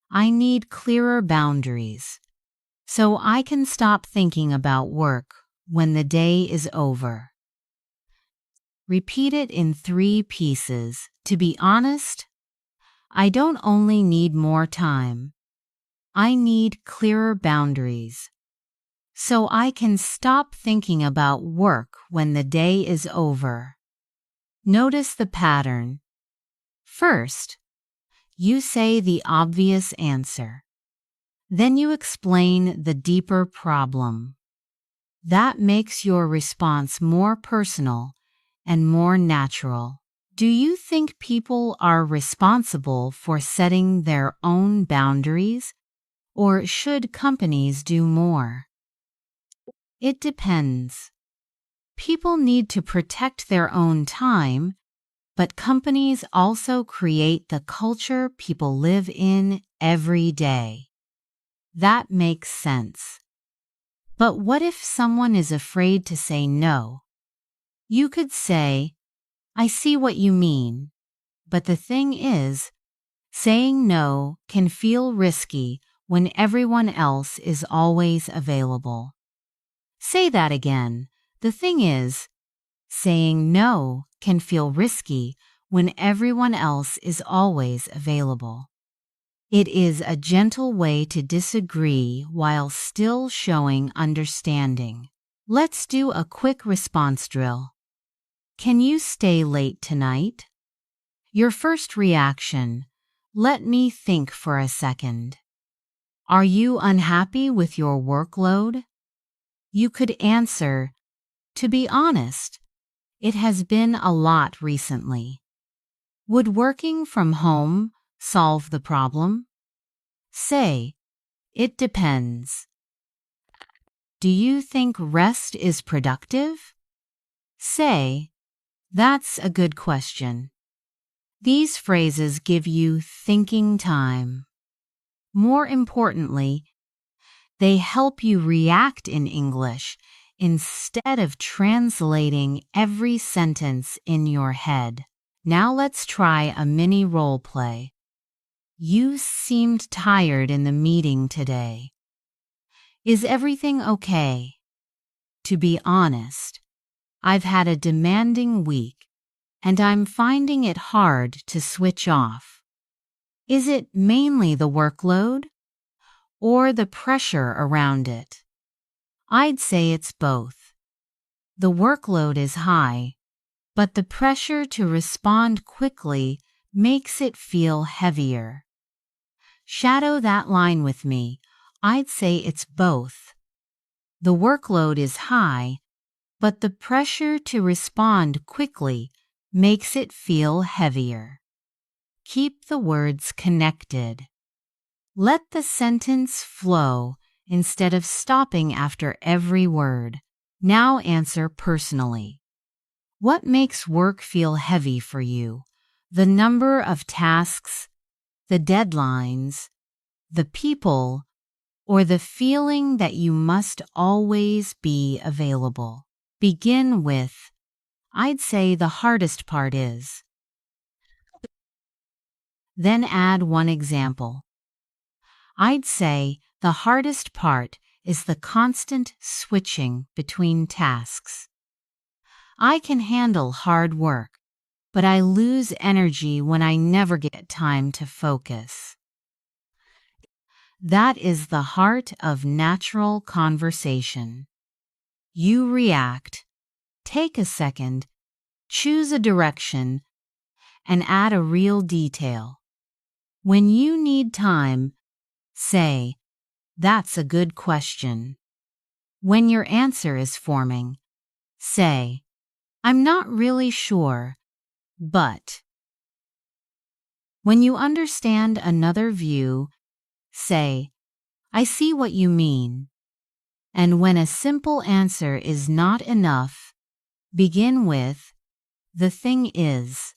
I need clearer boundaries, so I can stop thinking about work when the day is over. Repeat it in 3 pieces. To be honest, I don't only need more time. I need clearer boundaries, so I can stop thinking about work when the day is over. Notice the pattern. First, you say the obvious answer. Then you explain the deeper problem. That makes your response more personal and more natural. Do you think people are responsible for setting their own boundaries, or should companies do more? It depends. People need to protect their own time, but companies also create the culture people live in every day. That makes sense. But what if someone is afraid to say no? You could say, "I see what you mean, but the thing is, saying no can feel risky when everyone else is always available." Say that again. The thing is, saying no can feel risky when everyone else is always available. It is a gentle way to disagree while still showing understanding. Let's do a quick response drill. Can you stay late tonight? Your first reaction, "Let me think for a second." Are you unhappy with your workload? You could answer, "To be honest, it has been a lot recently." Would working from home solve the problem? Say, "It depends." Do you think rest is productive? Say, "That's a good question." These phrases give you thinking time. More importantly, they help you react in English instead of translating every sentence in your head. Now let's try a mini role play. You seemed tired in the meeting today. Is everything okay? To be honest, I've had a demanding week, and I'm finding it hard to switch off. Is it mainly the workload or the pressure around it? I'd say it's both. The workload is high, but the pressure to respond quickly makes it feel heavier. Shadow that line with me. I'd say it's both. The workload is high, but the pressure to respond quickly makes it feel heavier. Keep the words connected. Let the sentence flow instead of stopping after every word. Now answer personally. What makes work feel heavy for you? The number of tasks, the deadlines, the people, or the feeling that you must always be available? Begin with, "I'd say the hardest part is." Then add one example. I'd say the hardest part is the constant switching between tasks. I can handle hard work, but I lose energy when I never get time to focus. That is the heart of natural conversation. You react, take a second, choose a direction, and add a real detail. When you need time, say, "That's a good question." When your answer is forming, say, "I'm not really sure, but." When you understand another view, say, "I see what you mean." And when a simple answer is not enough, begin with, "The thing is."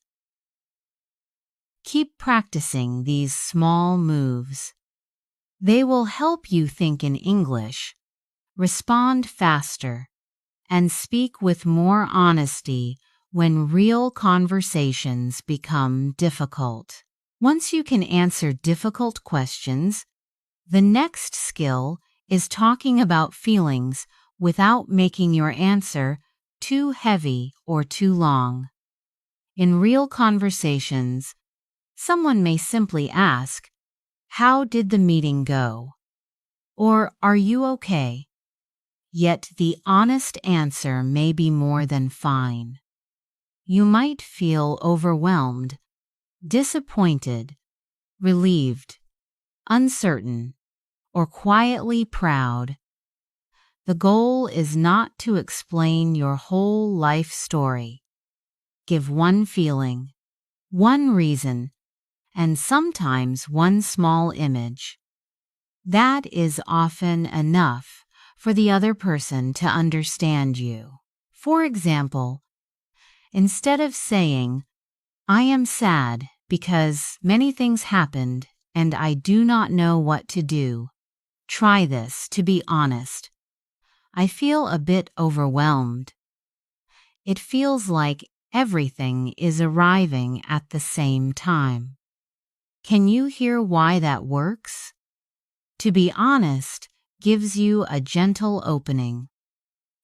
Keep practicing these small moves. They will help you think in English, respond faster, and speak with more honesty when real conversations become difficult. Once you can answer difficult questions, the next skill is talking about feelings without making your answer too heavy or too long. In real conversations, someone may simply ask, "How did the meeting go?" or "Are you okay?" Yet the honest answer may be more than fine. You might feel overwhelmed, disappointed, relieved, uncertain, or quietly proud. The goal is not to explain your whole life story. Give one feeling, one reason, and sometimes one small image. That is often enough for the other person to understand you. For example, instead of saying, "I am sad because many things happened and I do not know what to do," try this to be honest. "I feel a bit overwhelmed. It feels like everything is arriving at the same time." Can you hear why that works? To be honest gives you a gentle opening.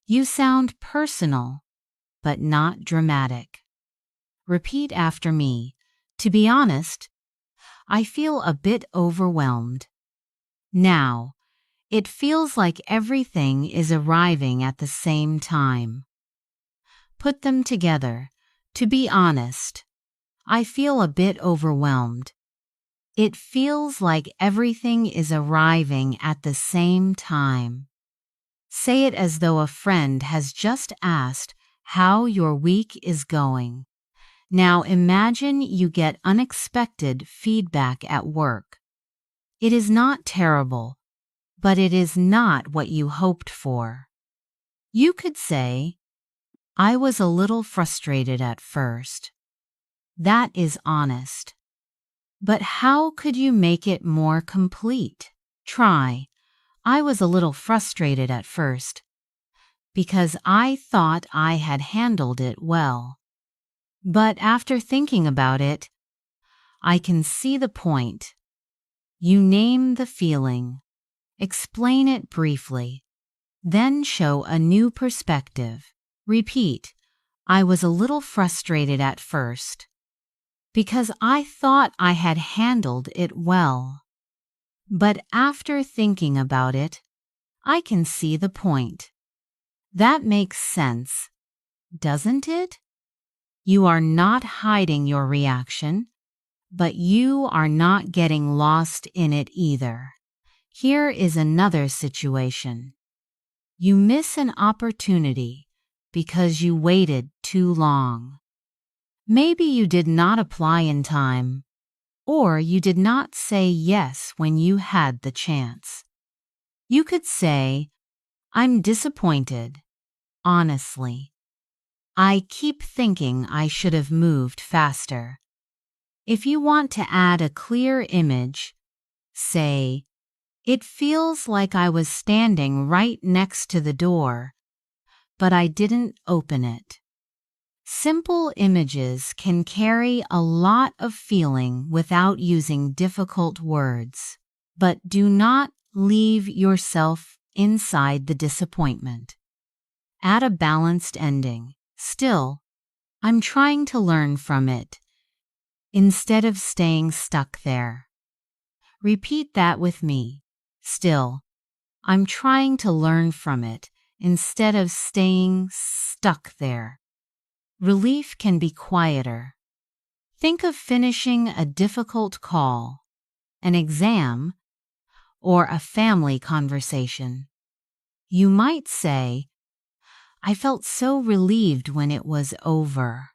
You sound personal, but not dramatic. Repeat after me. To be honest, I feel a bit overwhelmed. Now, it feels like everything is arriving at the same time. Put them together. To be honest, I feel a bit overwhelmed. It feels like everything is arriving at the same time. Say it as though a friend has just asked how your week is going. Now imagine you get unexpected feedback at work. It is not terrible, but it is not what you hoped for. You could say, "I was a little frustrated at first." That is honest. But how could you make it more complete? Try, "I was a little frustrated at first because I thought I had handled it well. But after thinking about it, I can see the point." You name the feeling, explain it briefly, then show a new perspective. Repeat, "I was a little frustrated at first because I thought I had handled it well. But after thinking about it, I can see the point." That makes sense, doesn't it? You are not hiding your reaction, but you are not getting lost in it either. Here is another situation. You miss an opportunity because you waited too long. Maybe you did not apply in time, or you did not say yes when you had the chance. You could say, "I'm disappointed, honestly. I keep thinking I should have moved faster." If you want to add a clear image, say, "It feels like I was standing right next to the door, but I didn't open it." Simple images can carry a lot of feeling without using difficult words. but do not leave yourself inside the disappointment. Add a balanced ending. Still, I'm trying to learn from it, instead of staying stuck there. Repeat that with me. Still, I'm trying to learn from it, instead of staying stuck there. Relief can be quieter. Think of finishing a difficult call, an exam, or a family conversation. You might say, I felt so relieved when it was over.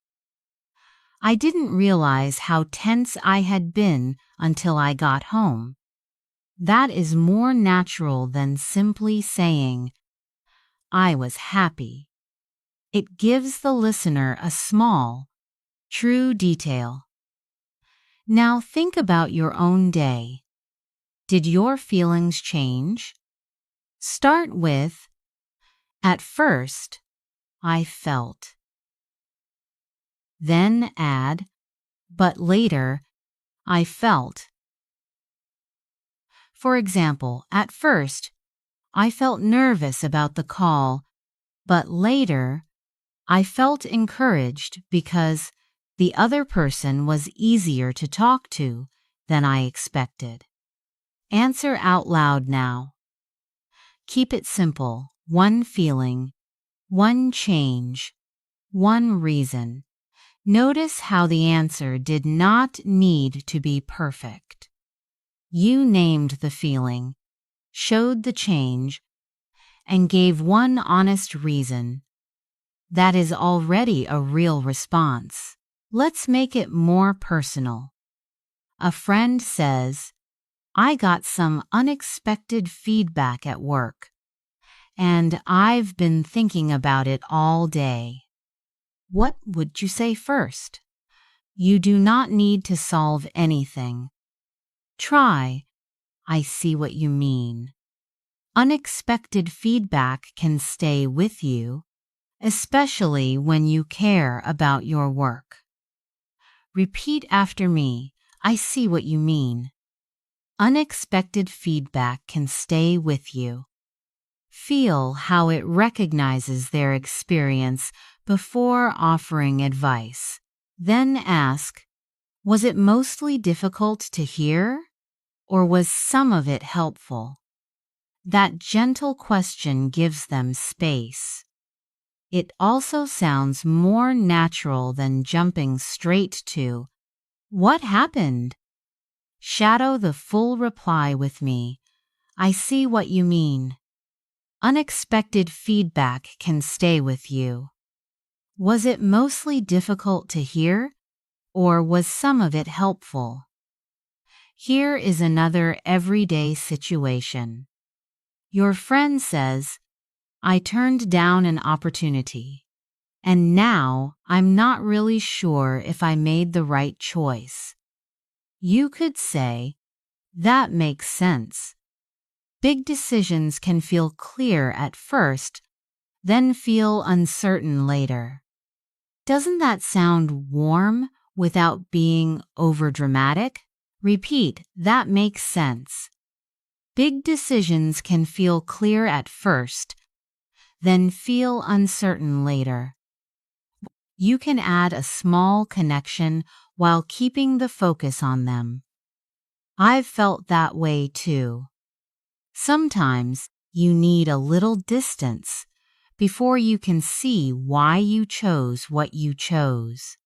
I didn't realize how tense I had been until I got home. That is more natural than simply saying, I was happy. It gives the listener a small, true detail. Now think about your own day. Did your feelings change? Start with, at first, I felt. Then add, but later, I felt. For example, at first, I felt nervous about the call, but later, I felt encouraged because the other person was easier to talk to than I expected. Answer out loud now. Keep it simple. One feeling, one change, one reason. Notice how the answer did not need to be perfect. You named the feeling, showed the change, and gave one honest reason. That is already a real response. Let's make it more personal. A friend says, I got some unexpected feedback at work, and I've been thinking about it all day. What would you say first? You do not need to solve anything. Try, I see what you mean. Unexpected feedback can stay with you, especially when you care about your work. Repeat after me, I see what you mean. Unexpected feedback can stay with you. Feel how it recognizes their experience before offering advice. Then ask, was it mostly difficult to hear, or was some of it helpful? That gentle question gives them space. It also sounds more natural than jumping straight to, what happened? Shadow the full reply with me. I see what you mean. Unexpected feedback can stay with you. Was it mostly difficult to hear, or was some of it helpful? Here is another everyday situation. Your friend says, I turned down an opportunity, and now I'm not really sure if I made the right choice. You could say, that makes sense. Big decisions can feel clear at first, then feel uncertain later. Doesn't that sound warm without being overdramatic? Repeat, that makes sense. Big decisions can feel clear at first, then feel uncertain later. You can add a small connection while keeping the focus on them. I've felt that way too. Sometimes you need a little distance before you can see why you chose what you chose.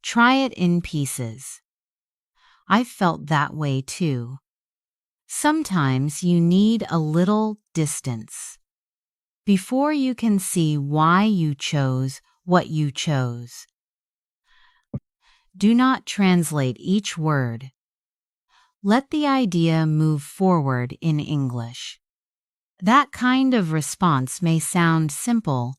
Try it in pieces. I've felt that way too. Sometimes you need a little distance before you can see why you chose what you chose. Do not translate each word. Let the idea move forward in English. That kind of response may sound simple,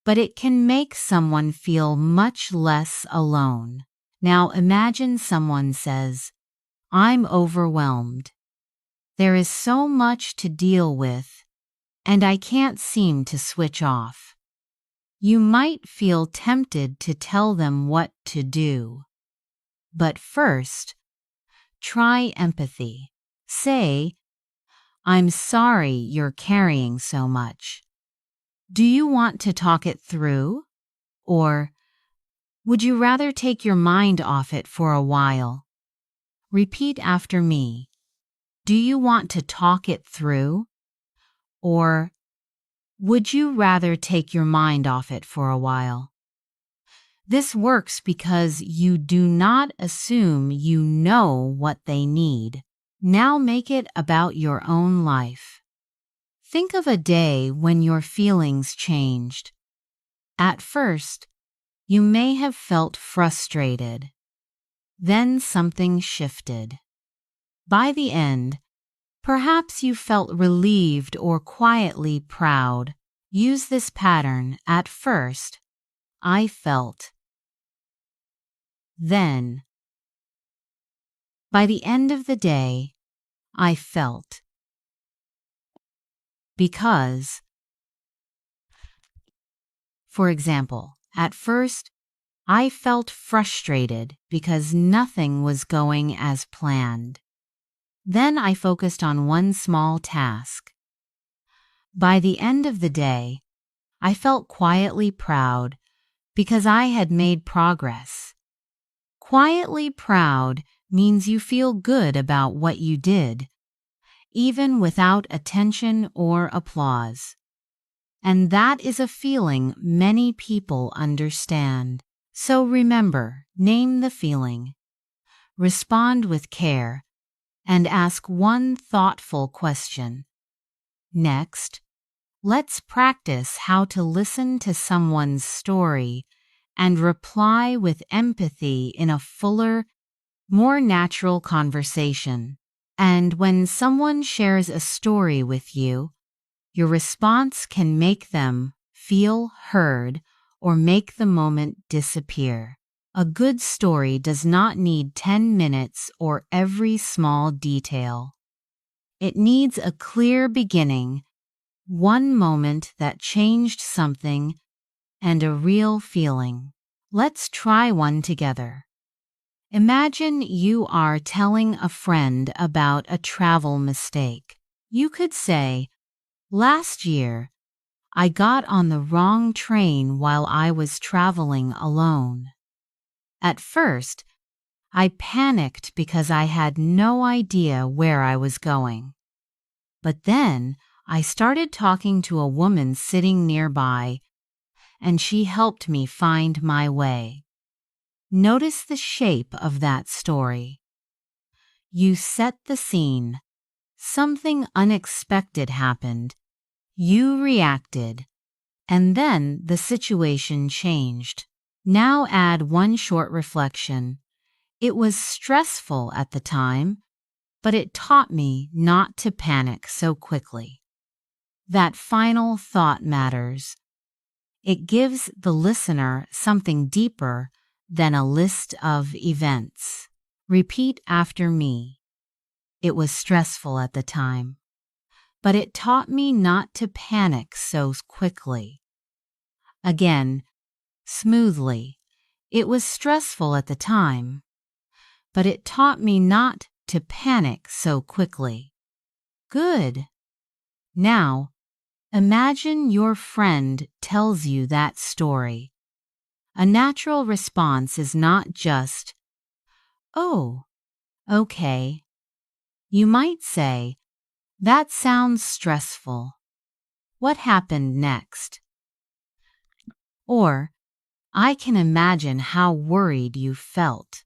but it can make someone feel much less alone. Now imagine someone says, I'm overwhelmed. There is so much to deal with, and I can't seem to switch off. You might feel tempted to tell them what to do. But first, Try empathy. Say, "I'm sorry you're carrying so much. Do you want to talk it through?" Or, "Would you rather take your mind off it for a while?" Repeat after me. Do you want to talk it through? Or, would you rather take your mind off it for a while? This works because you do not assume you know what they need. Now make it about your own life. Think of a day when your feelings changed. At first, you may have felt frustrated. Then something shifted. By the end, perhaps you felt relieved or quietly proud. Use this pattern. At first, I felt. Then, by the end of the day, I felt. Because, for example, at first, I felt frustrated because nothing was going as planned. Then I focused on one small task. By the end of the day, I felt quietly proud because I had made progress. Quietly proud means you feel good about what you did, even without attention or applause. And that is a feeling many people understand. So remember, name the feeling, respond with care, and ask one thoughtful question. Next, let's practice how to listen to someone's story and reply with empathy in a fuller, more natural conversation. And when someone shares a story with you, your response can make them feel heard or make the moment disappear. A good story does not need 10 minutes or every small detail. It needs a clear beginning, one moment that changed something, and a real feeling. Let's try one together. Imagine you are telling a friend about a travel mistake. You could say, "Last year, I got on the wrong train while I was traveling alone. At first, I panicked because I had no idea where I was going. But then I started talking to a woman sitting nearby, and she helped me find my way." Notice the shape of that story. You set the scene. Something unexpected happened. You reacted, and then the situation changed. Now add one short reflection. It was stressful at the time, but it taught me not to panic so quickly. That final thought matters. It gives the listener something deeper than a list of events. Repeat after me. It was stressful at the time, but it taught me not to panic so quickly. Again, smoothly. It was stressful at the time, but it taught me not to panic so quickly. Good. Now, imagine your friend tells you that story. A natural response is not just, "Oh, okay." You might say, "That sounds stressful. What happened next?" Or, "I can imagine how worried you felt.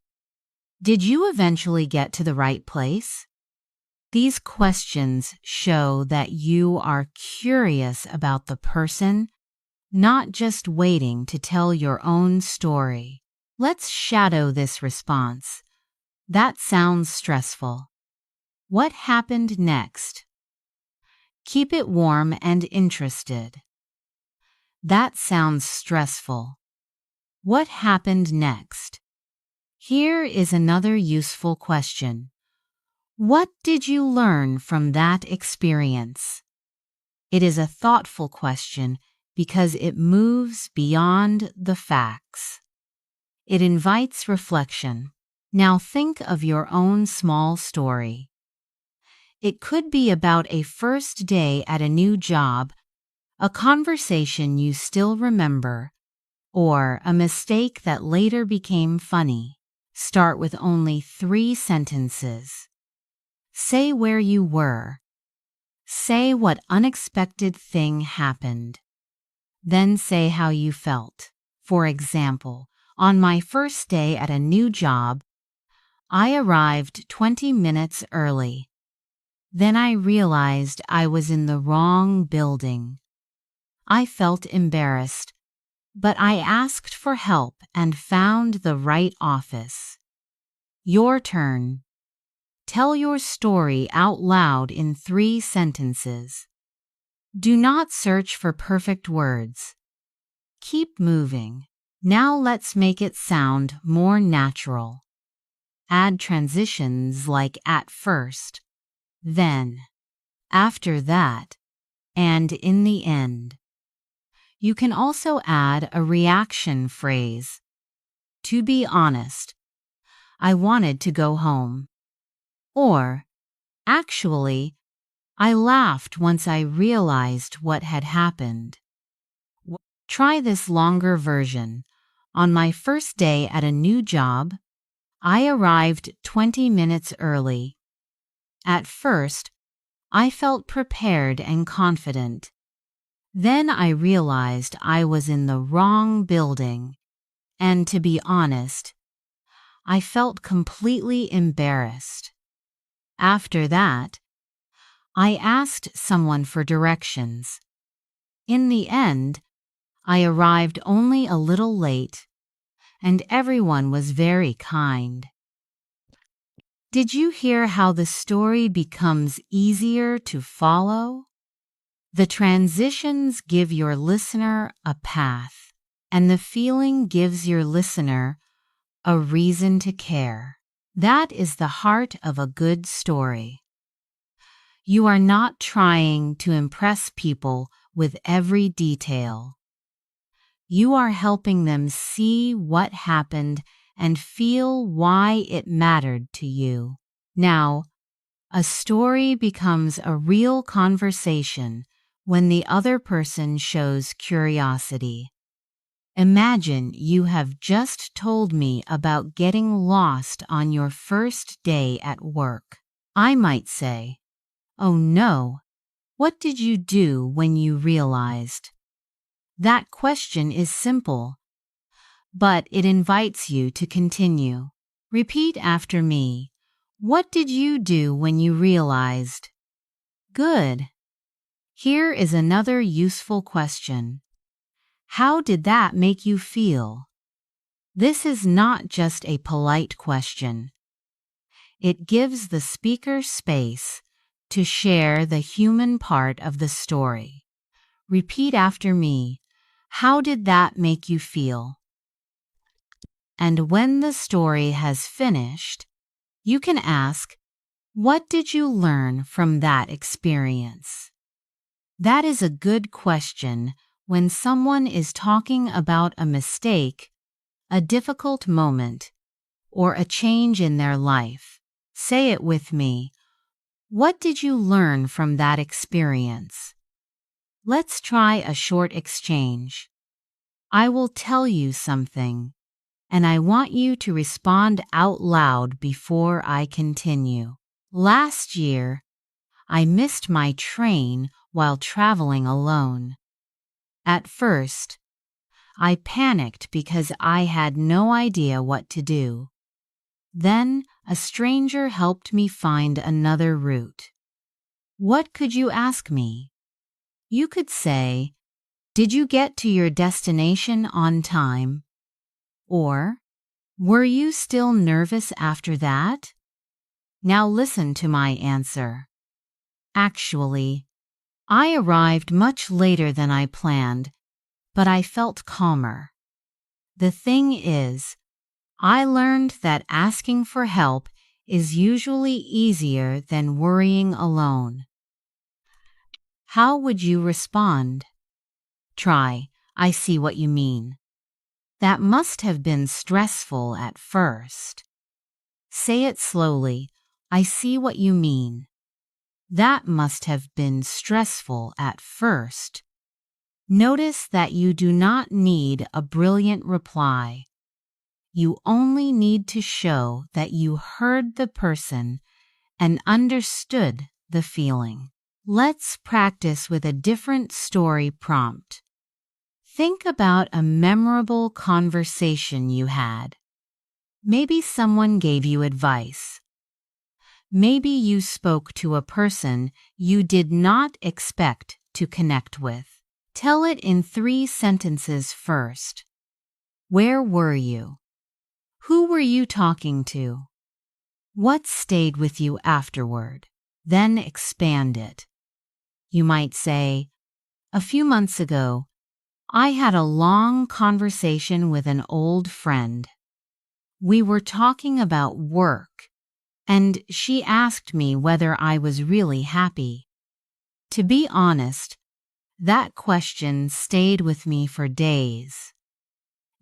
Did you eventually get to the right place?" These questions show that you are curious about the person, not just waiting to tell your own story. Let's shadow this response. That sounds stressful. What happened next? Keep it warm and interested. That sounds stressful. What happened next? Here is another useful question. What did you learn from that experience? It is a thoughtful question because it moves beyond the facts. It invites reflection. Now think of your own small story. It could be about a first day at a new job, a conversation you still remember, or a mistake that later became funny. Start with only 3 sentences. Say where you were. Say what unexpected thing happened. Then say how you felt. For example, on my first day at a new job, I arrived 20 minutes early. Then I realized I was in the wrong building. I felt embarrassed, but I asked for help and found the right office. Your turn. Tell your story out loud in 3 sentences. Do not search for perfect words. Keep moving. Now let's make it sound more natural. Add transitions like at first, then, after that, and in the end. You can also add a reaction phrase. To be honest, I wanted to go home. Or, actually, I laughed once I realized what had happened. Try this longer version. On my first day at a new job, I arrived 20 minutes early. At first, I felt prepared and confident. Then I realized I was in the wrong building, and to be honest, I felt completely embarrassed. After that, I asked someone for directions. In the end, I arrived only a little late, and everyone was very kind. Did you hear how the story becomes easier to follow? The transitions give your listener a path, and the feeling gives your listener a reason to care. That is the heart of a good story. You are not trying to impress people with every detail. You are helping them see what happened and feel why it mattered to you. Now, a story becomes a real conversation when the other person shows curiosity. Imagine you have just told me about getting lost on your first day at work. I might say, "Oh no, what did you do when you realized?" That question is simple, but it invites you to continue. Repeat after me. What did you do when you realized? Good. Here is another useful question. How did that make you feel? This is not just a polite question. It gives the speaker space to share the human part of the story. Repeat after me. How did that make you feel? And when the story has finished, you can ask, what did you learn from that experience? That is a good question when someone is talking about a mistake, a difficult moment, or a change in their life. Say it with me. What did you learn from that experience? Let's try a short exchange. I will tell you something, and I want you to respond out loud before I continue. Last year, I missed my train while traveling alone. At first, I panicked because I had no idea what to do. Then, a stranger helped me find another route. What could you ask me? You could say, "Did you get to your destination on time?" Or, "Were you still nervous after that?" Now listen to my answer. Actually, I arrived much later than I planned, but I felt calmer. The thing is, I learned that asking for help is usually easier than worrying alone. How would you respond? Try, "I see what you mean. That must have been stressful at first." Say it slowly. I see what you mean. That must have been stressful at first. Notice that you do not need a brilliant reply. You only need to show that you heard the person and understood the feeling. Let's practice with a different story prompt. Think about a memorable conversation you had. Maybe someone gave you advice. Maybe you spoke to a person you did not expect to connect with. Tell it in 3 sentences first. Where were you? Who were you talking to? What stayed with you afterward? Then expand it. You might say, a few months ago, I had a long conversation with an old friend. We were talking about work, and she asked me whether I was really happy. To be honest, that question stayed with me for days.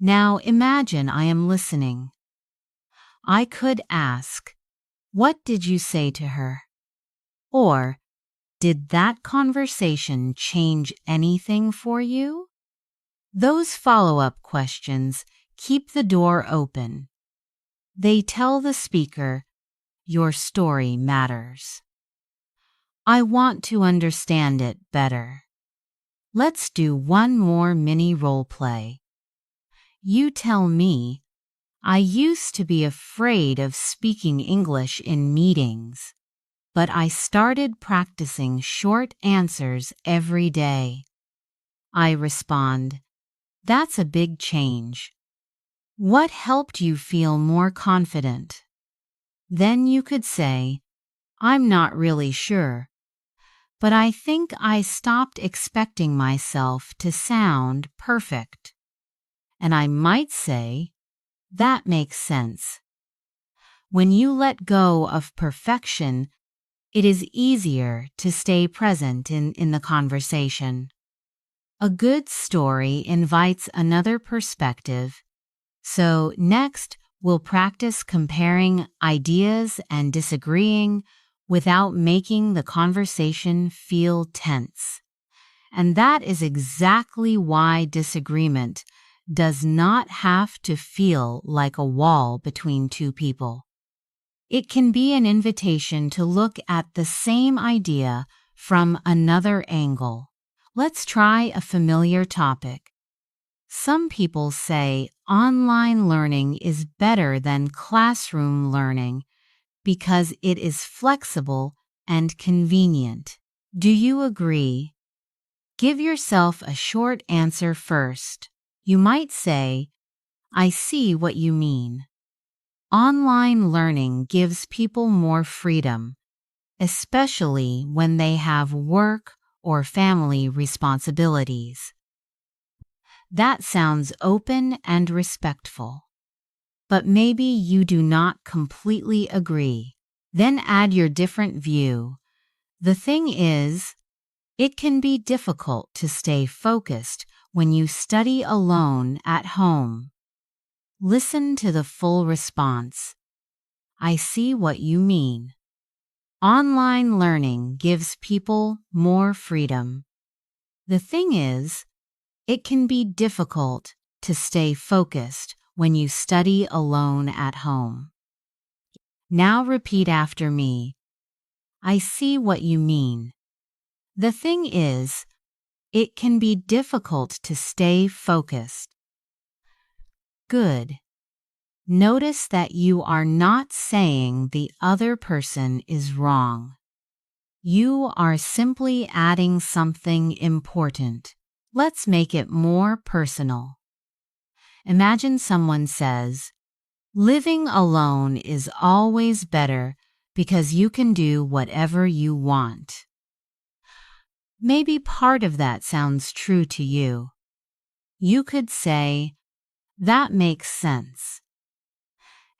Now imagine I am listening. I could ask, what did you say to her? Or, did that conversation change anything for you? Those follow-up questions keep the door open. They tell the speaker, your story matters. I want to understand it better. Let's do one more mini role play. You tell me, I used to be afraid of speaking English in meetings, but I started practicing short answers every day. I respond, that's a big change. What helped you feel more confident? Then you could say, I'm not really sure, but I think I stopped expecting myself to sound perfect. And I might say, that makes sense. When you let go of perfection, it is easier to stay present in the conversation. A good story invites another perspective, so next we'll practice comparing ideas and disagreeing without making the conversation feel tense. And that is exactly why disagreement does not have to feel like a wall between 2 people. It can be an invitation to look at the same idea from another angle. Let's try a familiar topic. Some people say online learning is better than classroom learning because it is flexible and convenient. Do you agree? Give yourself a short answer first. You might say, I see what you mean. Online learning gives people more freedom, especially when they have work or family responsibilities. That sounds open and respectful. But maybe you do not completely agree. Then add your different view. The thing is, it can be difficult to stay focused when you study alone at home. Listen to the full response. I see what you mean. Online learning gives people more freedom. The thing is, it can be difficult to stay focused when you study alone at home. Now repeat after me. I see what you mean. The thing is, it can be difficult to stay focused. Good. Notice that you are not saying the other person is wrong. You are simply adding something important. Let's make it more personal. Imagine someone says, living alone is always better because you can do whatever you want. Maybe part of that sounds true to you. You could say, that makes sense.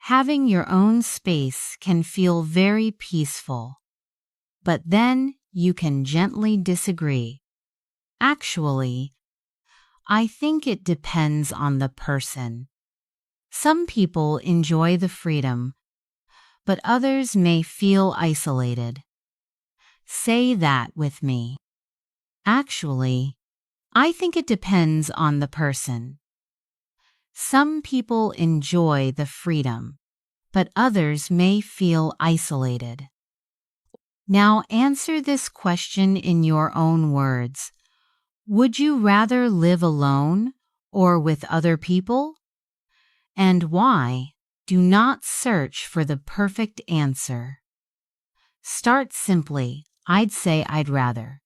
Having your own space can feel very peaceful, but then you can gently disagree. Actually, I think it depends on the person. Some people enjoy the freedom, but others may feel isolated. Say that with me. Actually, I think it depends on the person. Some people enjoy the freedom, but others may feel isolated. Now answer this question in your own words. Would you rather live alone or with other people? And why? Do not search for the perfect answer. Start simply. I'd say I'd rather.